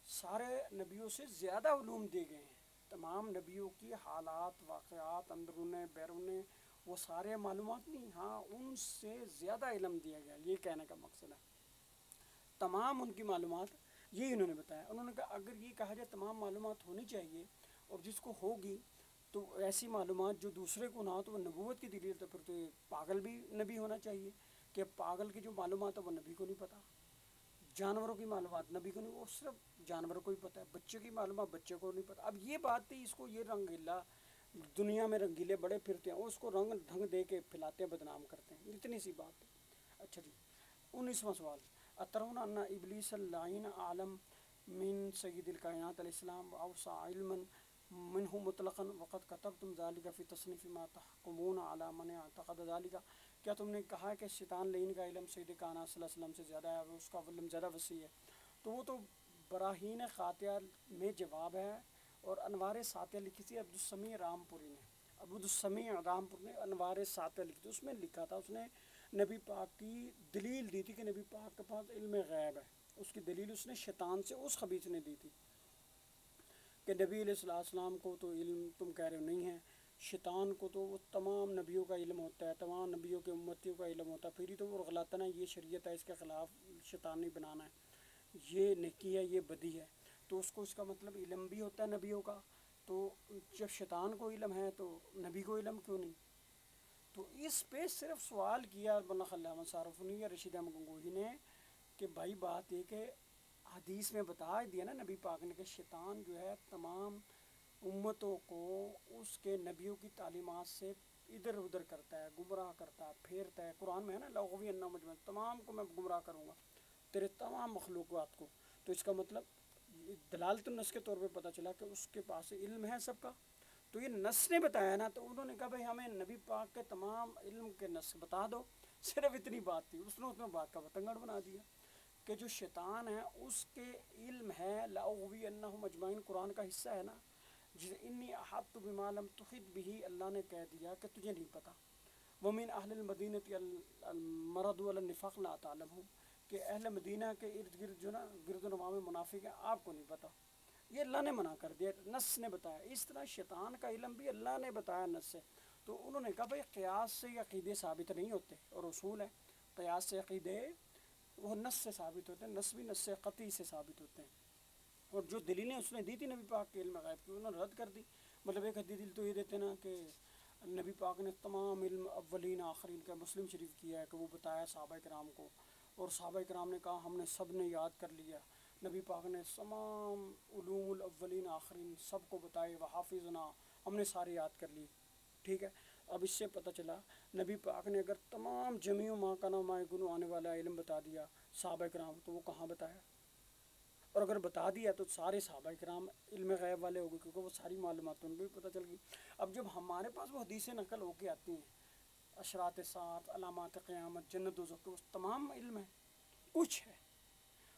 سارے نبیوں سے زیادہ علوم دیے گئے ہیں، تمام نبیوں کی حالات، واقعات، اندرونے بیرونے، وہ سارے معلومات نہیں، ہاں ان سے زیادہ علم دیا گیا، یہ کہنے کا مقصد ہے، تمام ان کی معلومات، یہی انہوں نے بتایا۔ انہوں نے کہا اگر یہ کہا جائے تمام معلومات ہونی چاہیے، اور جس کو ہوگی تو ایسی معلومات جو دوسرے کو نہ ہو تو وہ نبوت کی دلیل، تو پھر تو یہ پاگل بھی نبی ہونا چاہیے، کہ پاگل کی جو معلومات ہے وہ نبی کو نہیں پتہ، جانوروں کی معلومات نبی کو نہیں، وہ صرف جانوروں کو ہی پتہ ہے، بچے کی معلومات بچے کو نہیں پتہ۔ اب یہ بات تھی، اس کو یہ رنگیلا، دنیا میں رنگیلے بڑے پھرتے ہیں، اس کو رنگ ڈھنگ دے کے پھیلاتے ہیں، بدنام کرتے ہیں، اتنی سی بات ہے۔ اچھا جی، 19واں سوال، اترون ان ابلیس اللعین عالم من سید الکائنات علیہ السلام اوسع علما منہ مطلقا وقد کتبتم ذلك فی تصنیف ما تحکمون علی من اعتقد ذلك، کیا تم نے کہا کہ شیطان لعین کا علم سید کائنات صلی اللہ علیہ وسلم سے زیادہ ہے، اس کا علم زیادہ وسیع ہے؟ تو وہ تو براہین قاطعہ میں جواب ہے، اور انوار ساطعہ لکھی تھی عبدالسمیع رامپوری نے، عبدالسمیع رامپور نے انوار ساطعہ لکھی تھی، اس میں لکھا تھا، اس نے نبی پاک کی دلیل دی تھی کہ نبی پاک کے پاس علم غیب ہے، اس کی دلیل اس نے شیطان سے، اس خبیث نے دی تھی، کہ نبی علیہ السلام کو تو علم تم کہہ رہے ہو نہیں ہے، شیطان کو تو وہ تمام نبیوں کا علم ہوتا ہے، تمام نبیوں کے امتیوں کا علم ہوتا ہے، پھر ہی تو وہ غلطنا یہ شریعت ہے، اس کے خلاف شیطانی بنانا ہے، یہ نیکی ہے، یہ بدی ہے، تو اس کو اس کا مطلب علم بھی ہوتا ہے نبیوں کا، تو جب شیطان کو علم ہے تو نبی کو علم کیوں نہیں؟ تو اس پہ صرف سوال کیا مولانا خلیل احمد صارفونی یا رشید احمد گنگوہی نے، کہ بھائی بات یہ کہ حدیث میں بتا دیا نا نبی پاک نے کہ شیطان جو ہے تمام امتوں کو اس کے نبیوں کی تعلیمات سے ادھر ادھر کرتا ہے، گمراہ کرتا ہے، پھیرتا ہے، قرآن میں ہے نا لغوی انا مجمع، تمام کو میں گمراہ کروں گا، تیرے تمام مخلوقات کو، تو اس کا مطلب دلالت النص کے طور پہ پتہ چلا کہ اس کے پاس علم ہے سب کا، تو یہ نص نے بتایا نا، تو انہوں نے کہا بھائی ہمیں نبی پاک کے تمام علم کے نص بتا دو، صرف اتنی بات تھی، اس نے بات کا بتنگڑ بنا دیا، کہ جو شیطان ہے اس کے علم ہے، لأغوی انہم اجمعین قرآن کا حصہ ہے نا، جسے انی احاطت بما لم تحط به، اللہ نے کہہ دیا کہ تجھے نہیں پتہ، ومن اہل المدینۃ المرض علی النفاق لا تعلمهم، کہ اہل مدینہ کے ارد گرد جو نا گرد و نما میں منافق ہیں، آپ کو نہیں پتہ، یہ اللہ نے منع کر دیا، نص نے بتایا، اس طرح شیطان کا علم بھی اللہ نے بتایا نص سے، تو انہوں نے کہا بھائی قیاس سے عقیدے ثابت نہیں ہوتے، اور اصول ہے قیاس سے عقیدے وہ نص سے ثابت ہوتے ہیں، نص بھی نص قطعی سے ثابت ہوتے ہیں، اور جو دلیلیں اس نے دی تھی نبی پاک کے علم غیب کی، انہوں نے رد کر دی، مطلب ایک حدیث تو یہ دیتے نا کہ نبی پاک نے تمام علم اولین آخرین کا، مسلم شریف کیا ہے کہ وہ بتایا صحابہ کرام کو، اور صحابہ کرام نے کہا ہم نے سب نے یاد کر لیا، نبی پاک نے تمام علوم الاولین آخرین سب کو بتائے، وحافظنا، ہم نے سارے یاد کر لی، ٹھیک ہے، اب اس سے پتہ چلا نبی پاک نے اگر تمام جمیع ما کان ما یکون آنے والا علم بتا دیا صحابہ کرام، تو وہ کہاں بتایا؟ اور اگر بتا دیا تو سارے صحابہ کرام علم غیب والے ہو گئے، کیونکہ وہ ساری معلومات ان کو بھی پتہ چل گئی۔ اب جب ہمارے پاس وہ حدیثیں نقل ہو کے آتی ہیں، اشراط ساعت، علامات قیامت، جنت دوزخ، تو تمام علم ہے، کچھ ہے۔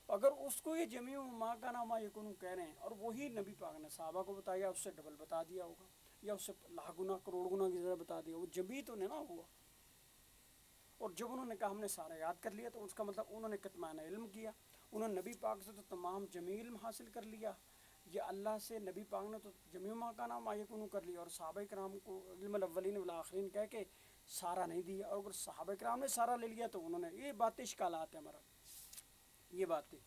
اگر اس کو یہ جمیع ما کان ما یکون کہہ رہے ہیں اور وہی نبی پاک نے صحابہ کو بتایا، اس سے ڈبل بتا دیا ہوگا، یا اس سے لاکھ گنا کروڑ گنا کی زیادہ بتا دیا، وہ جبھی تو نہیں نا ہوا۔ اور جب انہوں نے کہا ہم نے سارا یاد کر لیا، تو اس کا مطلب انہوں نے کتمان علم کیا، انہوں نے نبی پاک سے تو تمام جمیع علم حاصل کر لیا، یہ اللہ سے نبی پاک نے تو جمیع ما کان ما یکون کر لیا، اور صحابہ کرام کو علم الاولین والآخرین کہہ کے سارا نہیں دیا۔ اور اگر صحابہ کرام نے سارا لے لیا تو انہوں نے یہ باتیں اشکالات ہیں ہمارا، یہ باتیں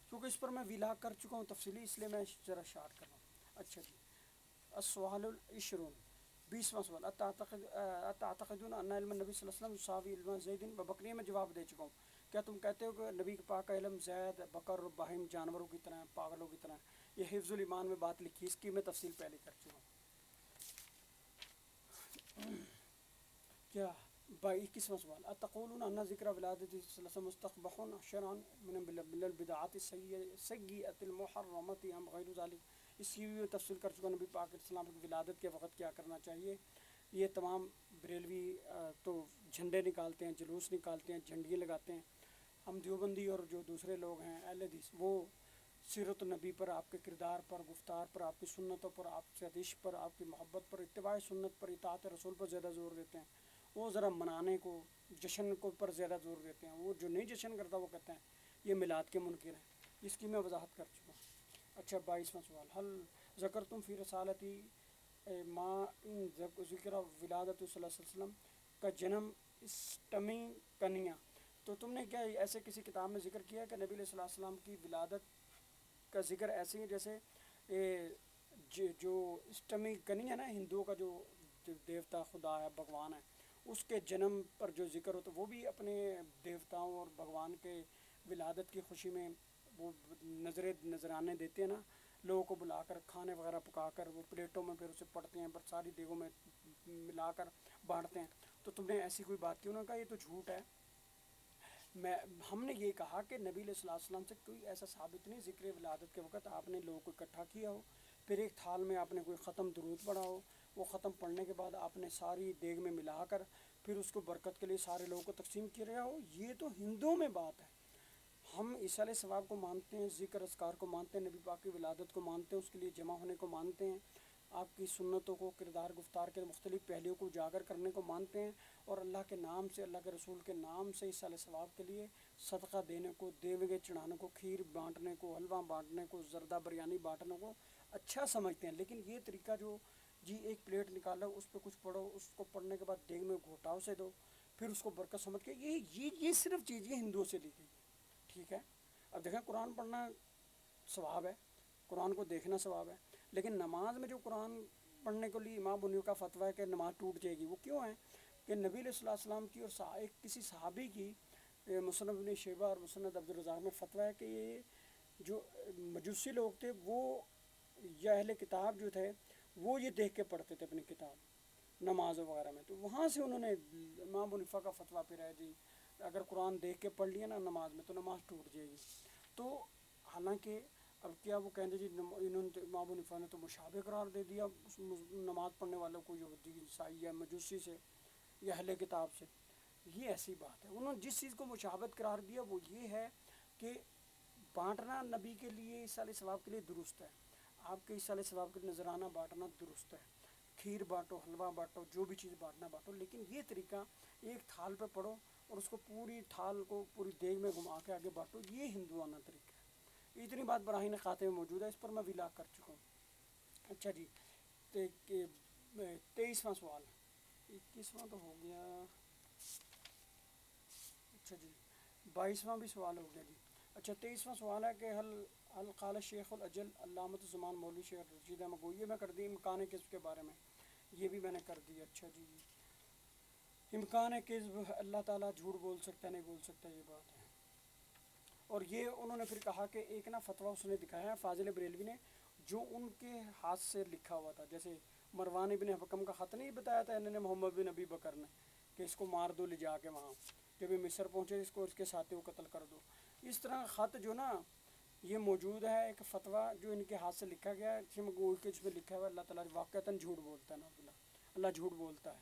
کیونکہ اس پر میں ویلا کر چکا ہوں تفصیلی، اس لیے میں ذرا شارٹ کر رہا ہوں۔ اچھا جی، السؤال العشرون، 20واں سوال، اتعتقدون ان علم النبی صلی اللہ علیہ وسلم یساوی علم زید و بکر، میں جواب دے چکا ہوں۔ کیا تم کہتے ہو کہ نبی پاک کا علم زید، بکر اور بہائم جانوروں کی طرح، پاگلوں کی طرح ہے؟ یہ حفظ الایمان میں بات لکھی، اس کی میں تفصیل پہلے کر چکا ہوں۔ کیا 21واں سوال، اتقولون ان ذکر ولادت صلی اللہ علیہ وسلم مستقبح شرعا من البدعات السیئۃ المحرمۃ ام غیر ذلک؟ اس کی بھی تفصیل کر چکا۔ نبی پاک علیہ السلام کی ولادت کے وقت کیا کرنا چاہیے؟ یہ تمام بریلوی تو جھنڈے نکالتے ہیں، جلوس نکالتے ہیں، جھنڈیاں لگاتے ہیں۔ ہم دیوبندی اور جو دوسرے لوگ ہیں اہل حدیث، وہ سیرت النبی پر، آپ کے کردار پر، گفتار پر، آپ کی سنتوں پر، آپ سے عشق پر، آپ کی محبت پر، اتباع سنت پر، اطاعت رسول پر زیادہ زور دیتے ہیں۔ وہ ذرا منانے کو، جشن کو پر زیادہ زور دیتے ہیں۔ وہ جو نہیں جشن کرتا وہ کہتے ہیں یہ میلاد کے منکر ہیں، اس کی میں وضاحت کر چکا ہوں۔ اچھا 22واں سوال، حل ذکرتم فی رسالتی ما ان ذکر ولادت صلی اللہ علیہ وسلم کا جنم اسٹمی کنیا، تو تم نے کیا ایسے کسی کتاب میں ذکر کیا کہ نبی علیہ السلام کی ولادت کا ذکر ایسے ہی جیسے جو اسٹمی کنیا نا، ہندوؤں کا جو دیوتا خدا ہے، بھگوان ہے، اس کے جنم پر جو ذکر ہو، تو وہ بھی اپنے دیوتاؤں اور بھگوان کے ولادت کی خوشی میں وہ نذرانے دیتے ہیں نا، لوگوں کو بلا کر کھانے وغیرہ پکا کر، وہ پلیٹوں میں پھر اسے پڑتے ہیں، پر ساری دیگوں میں ملا کر بانٹتے ہیں۔ تو تم نے ایسی کوئی بات کی؟ انہوں نے کہا یہ تو جھوٹ ہے۔ ہم نے یہ کہا کہ نبی علیہ السلام سے کوئی ایسا ثابت نہیں ذکر ولادت کے وقت آپ نے لوگوں کو اکٹھا کیا ہو، پھر ایک تھال میں آپ نے کوئی ختم درود پڑھا ہو، وہ ختم پڑھنے کے بعد آپ نے ساری دیگ میں ملا کر پھر اس کو برکت کے لیے سارے لوگوں کو تقسیم کیا رہا ہو۔ یہ تو ہندوؤں میں بات ہے۔ ہم ایصال ثواب کو مانتے ہیں، ذکر اذکار کو مانتے ہیں، نبی پاک کی ولادت کو مانتے ہیں، اس کے لیے جمع ہونے کو مانتے ہیں، آپ کی سنتوں کو، کردار گفتار کے مختلف پہلوؤں کو اجاگر کرنے کو مانتے ہیں، اور اللہ کے نام سے، اللہ کے رسول کے نام سے ایصال ثواب کے لیے صدقہ دینے کو، دیوگے چڑھانے کو، کھیر بانٹنے کو، حلوہ بانٹنے کو، زردہ بریانی بانٹنے کو اچھا سمجھتے ہیں۔ لیکن یہ طریقہ جو جی ایک پلیٹ نکالو، اس پہ کچھ پڑھو، اس کو پڑھنے کے بعد دیگ میں گھوٹا اسے دو، پھر اس کو برکت سمجھ کے، یہ صرف چیز یہ ہندوؤں سے لی گئی، ٹھیک ہے۔ اب دیکھیں قرآن پڑھنا ثواب ہے، قرآن کو دیکھنا ثواب ہے، لیکن نماز میں جو قرآن پڑھنے کے لیے امام بنیو کا فتویٰ ہے کہ نماز ٹوٹ جائے گی، وہ کیوں ہے کہ نبی علیہ السلام کی اور کسی صحابی کی مسند ابن شیبہ اور مسند عبدالرزاق میں فتویٰ ہے کہ یہ جو مجوسی لوگ تھے، وہ یا اہل کتاب جو تھے، وہ یہ دیکھ کے پڑھتے تھے اپنی کتاب نماز وغیرہ میں، تو وہاں سے انہوں نے امام بنیفہ کا فتویٰ پھر ہے جی اگر قرآن دیکھ کے پڑھ لیا نا نماز میں تو نماز ٹوٹ جائے گی۔ تو حالانکہ اب کیا وہ کہیں جی انہوں نے امام بنیفہ نے تو مشابہ قرار دے دیا نماز پڑھنے والوں کو، یہودی عیسائی یا مجوسی سے یا اہل کتاب سے، یہ ایسی بات ہے۔ انہوں نے جس چیز کو مشابہت قرار دیا وہ یہ ہے کہ بانٹنا نبی کے لیے ایصال ثواب کے لیے درست ہے، آپ کے ایصال ثواب کے نذرانہ بانٹنا درست ہے، کھیر بانٹو، حلوہ بانٹو، جو بھی چیز بانٹنا بانٹو، لیکن یہ طریقہ ایک تھال پہ پڑھو اور اس کو پوری تھال کو پوری دیگ میں گھما کے آگے بانٹو، یہ ہندوانہ طریقہ ہے۔ اتنی بات براہین خاتے میں موجود ہے، اس پر میں ویلا کر چکا ہوں۔ اچھا جی، 23واں سوال، 21واں تو ہو گیا، اچھا جی 22واں بھی سوال ہو گیا جی۔ اچھا 23واں سوال ہے کہ حل قال شیخ الاجل علامۃ الزمان مولوی شیخ رشید احمد گوئی، یہ میں کر دی امکان کذب کے بارے میں، یہ بھی میں نے کر دی۔ اچھا جی، امکان کذب، اللہ تعالیٰ جھوٹ بول سکتا ہے نہیں بول سکتا، یہ بات ہے۔ اور یہ انہوں نے پھر کہا کہ ایک نا فتویٰ اس نے دکھایا ہے فاضل بریلوی نے، جو ان کے ہاتھ سے لکھا ہوا تھا، جیسے مروان ابن حکم کا خط نہیں بتایا تھا انہوں نے محمد بن ابی بکر نے کہ اس کو مار دو لے جا کے وہاں، جب یہ مصر پہنچے اس کو اس کے ساتھی کو قتل کر دو. اس طرح خط جو نا یہ موجود ہے، ایک فتویٰ جو ان کے ہاتھ سے لکھا گیا ہے، جس میں لکھا ہوا ہے اللہ تعالیٰ واقعتاً جھوٹ بولتا ہے، نعوذ باللہ، اللہ جھوٹ بولتا ہے.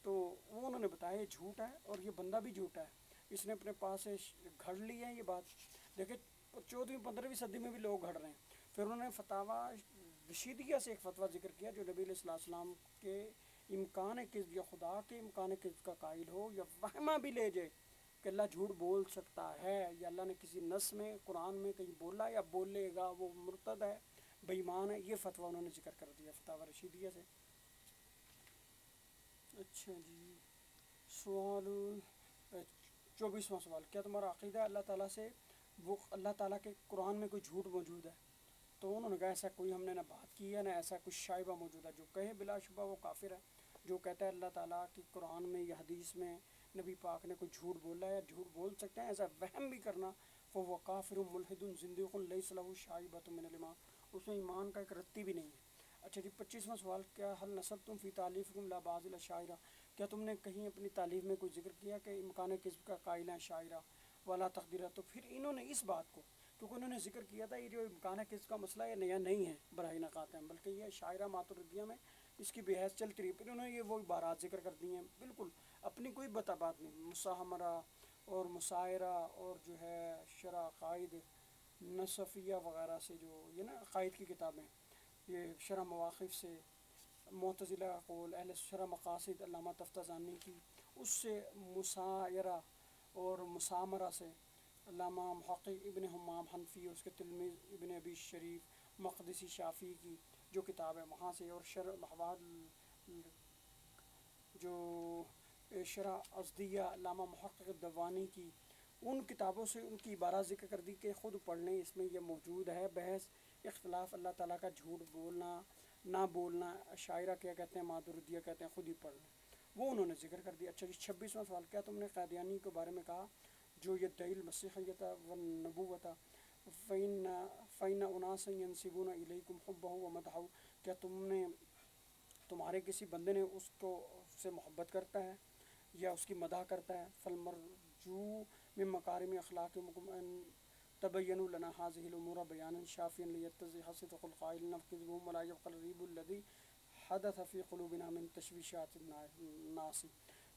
تو وہ انہوں نے بتایا یہ جھوٹ ہے اور یہ بندہ بھی جھوٹا ہے، اس نے اپنے پاس سے گھڑ لی ہے یہ بات. دیکھیں 14ویں 15ویں صدی میں بھی لوگ گھڑ رہے ہیں. پھر انہوں نے فتاویٰ رشیدیہ سے ایک فتویٰ ذکر کیا جو نبی علیہ السلام کے امکان کذب یا خدا کے امکان کذب کا قائل ہو یا وہمہ بھی لے جائے کہ اللہ جھوٹ بول سکتا ہے، یا اللہ نے کسی نص میں قرآن میں کہیں بولا یا بولے گا، وہ مرتد ہے، بے ایمان ہے. یہ فتویٰ انہوں نے ذکر کر دیا فتاویٰ رشیدیہ سے. اچھا جی، سوال 24واں سوال، کیا تمہارا عقیدہ ہے اللہ تعالیٰ سے وہ اللہ تعالیٰ کے قرآن میں کوئی جھوٹ موجود ہے؟ تو انہوں نے کہا ایسا کوئی ہم نے نہ بات کی ہے نہ ایسا کچھ شائبہ موجود ہے. جو کہے بلا شبہ وہ کافر ہے. جو کہتا ہے اللہ تعالیٰ کی قرآن میں یا حدیث میں نبی پاک نے کوئی جھوٹ بولا ہے یا جھوٹ بول سکتے ہیں، ایسا وہم بھی کرنا، وہ کافر ملحد زندیق لیس لہ شائبۃ من الایمان، اس میں ایمان کا ایک رتی بھی نہیں ہے. اچھا جی، 25واں سوال، کیا حل نسبتم فی تعلیفکم لا بعض الاشاعرہ، کیا تم نے کہیں اپنی تعلیف میں کوئی ذکر کیا کہ امکان کذب کا قائل ہیں شاعرہ والا تقدیرہ؟ تو پھر انہوں نے اس بات کو، کیونکہ انہوں نے ذکر کیا تھا یہ جو امکان کذب کا مسئلہ یہ نیا نہیں ہے براہ نقاط ہیں، بلکہ یہ شاعرہ ماتریدیہ میں اس کی بحث چلتی رہی. پھر انہوں نے یہ وہ عبارات ذکر کر دی ہیں، بالکل اپنی کوئی بات نہیں، مساہمرہ اور مسائرہ اور جو ہے شرح قائد نصفیہ وغیرہ سے، جو یہ نا قائد کی کتابیں، یہ شرح مواقف سے، معتزلہ قول، اہل شرح مقاصد علامہ تفتازانی کی، اس سے مسائرہ اور مسامرہ سے علامہ محقق ابن حمام حنفی اور اس کے تلمیذ ابن ابی شریف مقدسی شافعی کی جو کتاب ہے وہاں سے، اور شرح محواد جو شرح ازدیہ علامہ محقق دوانی کی، ان کتابوں سے ان کی عبارات ذکر کر دی کہ خود پڑھ لیں، اس میں یہ موجود ہے بحث اختلاف اللہ تعالیٰ کا جھوٹ بولنا نہ بولنا، شاعرہ کیا کہتے ہیں، ماتریدیہ کہتے ہیں، خود ہی پڑھ لیں، وہ انہوں نے ذکر کر دیا. اچھا جی، 26واں سوال، کیا تم نے قادیانی کے بارے میں کہا جو یدعی المسیحیت والنبوۃ فإن أناسا ينسبون إليكم حبه ومدحه، کیا تمہارے کسی بندے نے اس کو سے محبت کرتا ہے یا اس کی مدح کرتا ہے؟ فالمرجو من مکارم اخلاقکم ان تبینوا لنا هذه الامور بیانا شافیا لیتضح صدق القائل نكذبهم ولا يبقى الریب الذي حدث في قلوبنا من تشویشات الناس.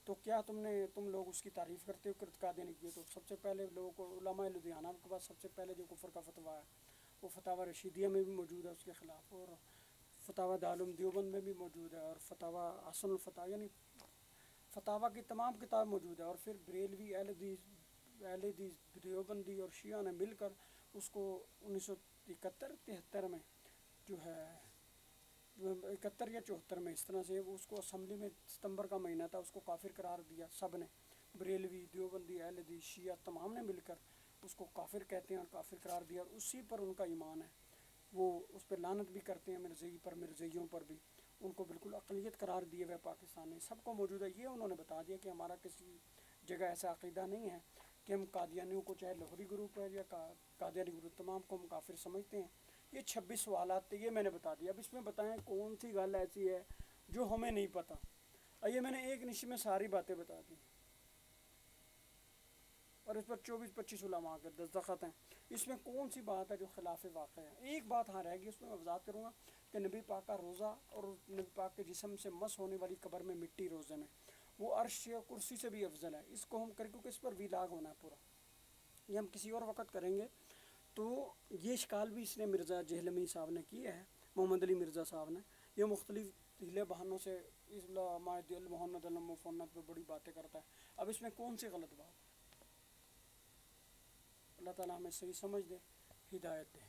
تو کیا تم لوگ اس کی تعریف کرتے ہو قادیانی کی؟ تو سب سے پہلے لوگوں کو علماء لدھیانہ کے پاس سب سے پہلے جو کفر کا فتویٰ ہے وہ فتاویٰ رشیدیہ میں بھی موجود ہے اس کے خلاف، اور فتاویٰ دارالعلوم دیوبند میں بھی موجود ہے، اور فتاویٰ حسن الفتاویٰ یعنی فتاویٰ کی تمام کتاب موجود ہے. اور پھر بریلوی، اہل حدیث دیوبندی اور شیعہ نے مل کر اس کو 1973 میں جو ہے 71 یا 74 میں اس طرح سے اس کو اسمبلی میں ستمبر کا مہینہ تھا، اس کو کافر قرار دیا سب نے، بریلوی، دیوبندی، اہل حدیث، شیعہ تمام نے مل کر اس کو کافر کہتے ہیں اور کافر قرار دیا، اور اسی پر ان کا ایمان ہے. وہ اس پہ لعنت بھی کرتے ہیں مرزئی پر، مرزئیوں پر بھی، ان کو بالکل اقلیت قرار دیے ہوئے پاکستان میں سب کو موجود ہے. یہ انہوں نے بتا دیا کہ ہمارا کسی جگہ ایسا عقیدہ نہیں ہے کہ ہم قادیانیوں کو، چاہے لہوری گروپ ہے یا قادیانی گروپ، تمام کو ہم کافر سمجھتے ہیں. یہ 26 سوالات تھے، یہ میں نے بتا دیا. اب اس میں بتائیں کون سی گل ایسی ہے جو ہمیں نہیں پتہ. یہ میں نے ایک نشے میں ساری باتیں بتا دی، اور اس پر 24-25 علماء کے دستخط ہیں. اس میں کون سی بات ہے جو خلاف واقع ہے؟ ایک بات ہاں رہ گی، اس میں میں وضاحت کروں گا کہ نبی پاک کا روزہ اور نبی پاک کے جسم سے مس ہونے والی قبر میں مٹی روزے میں، وہ عرش یا کرسی سے بھی افضل ہے. اس کو ہم کریں کیونکہ اس پر ویلاگ ہونا ہے پورا، یہ ہم کسی اور وقت کریں گے. تو یہ اشکال بھی اس نے مرزا جہلمی صاحب نے کیا ہے، محمد علی مرزا صاحب نے. یہ مختلف ہیلے بہانوں سے علامہ دل محمد المفنت پہ بڑی باتیں کرتا ہے. اب اس میں کون سی غلط بات ہے؟ اللہ تعالیٰ ہمیں صحیح سمجھ دے، ہدایت دے.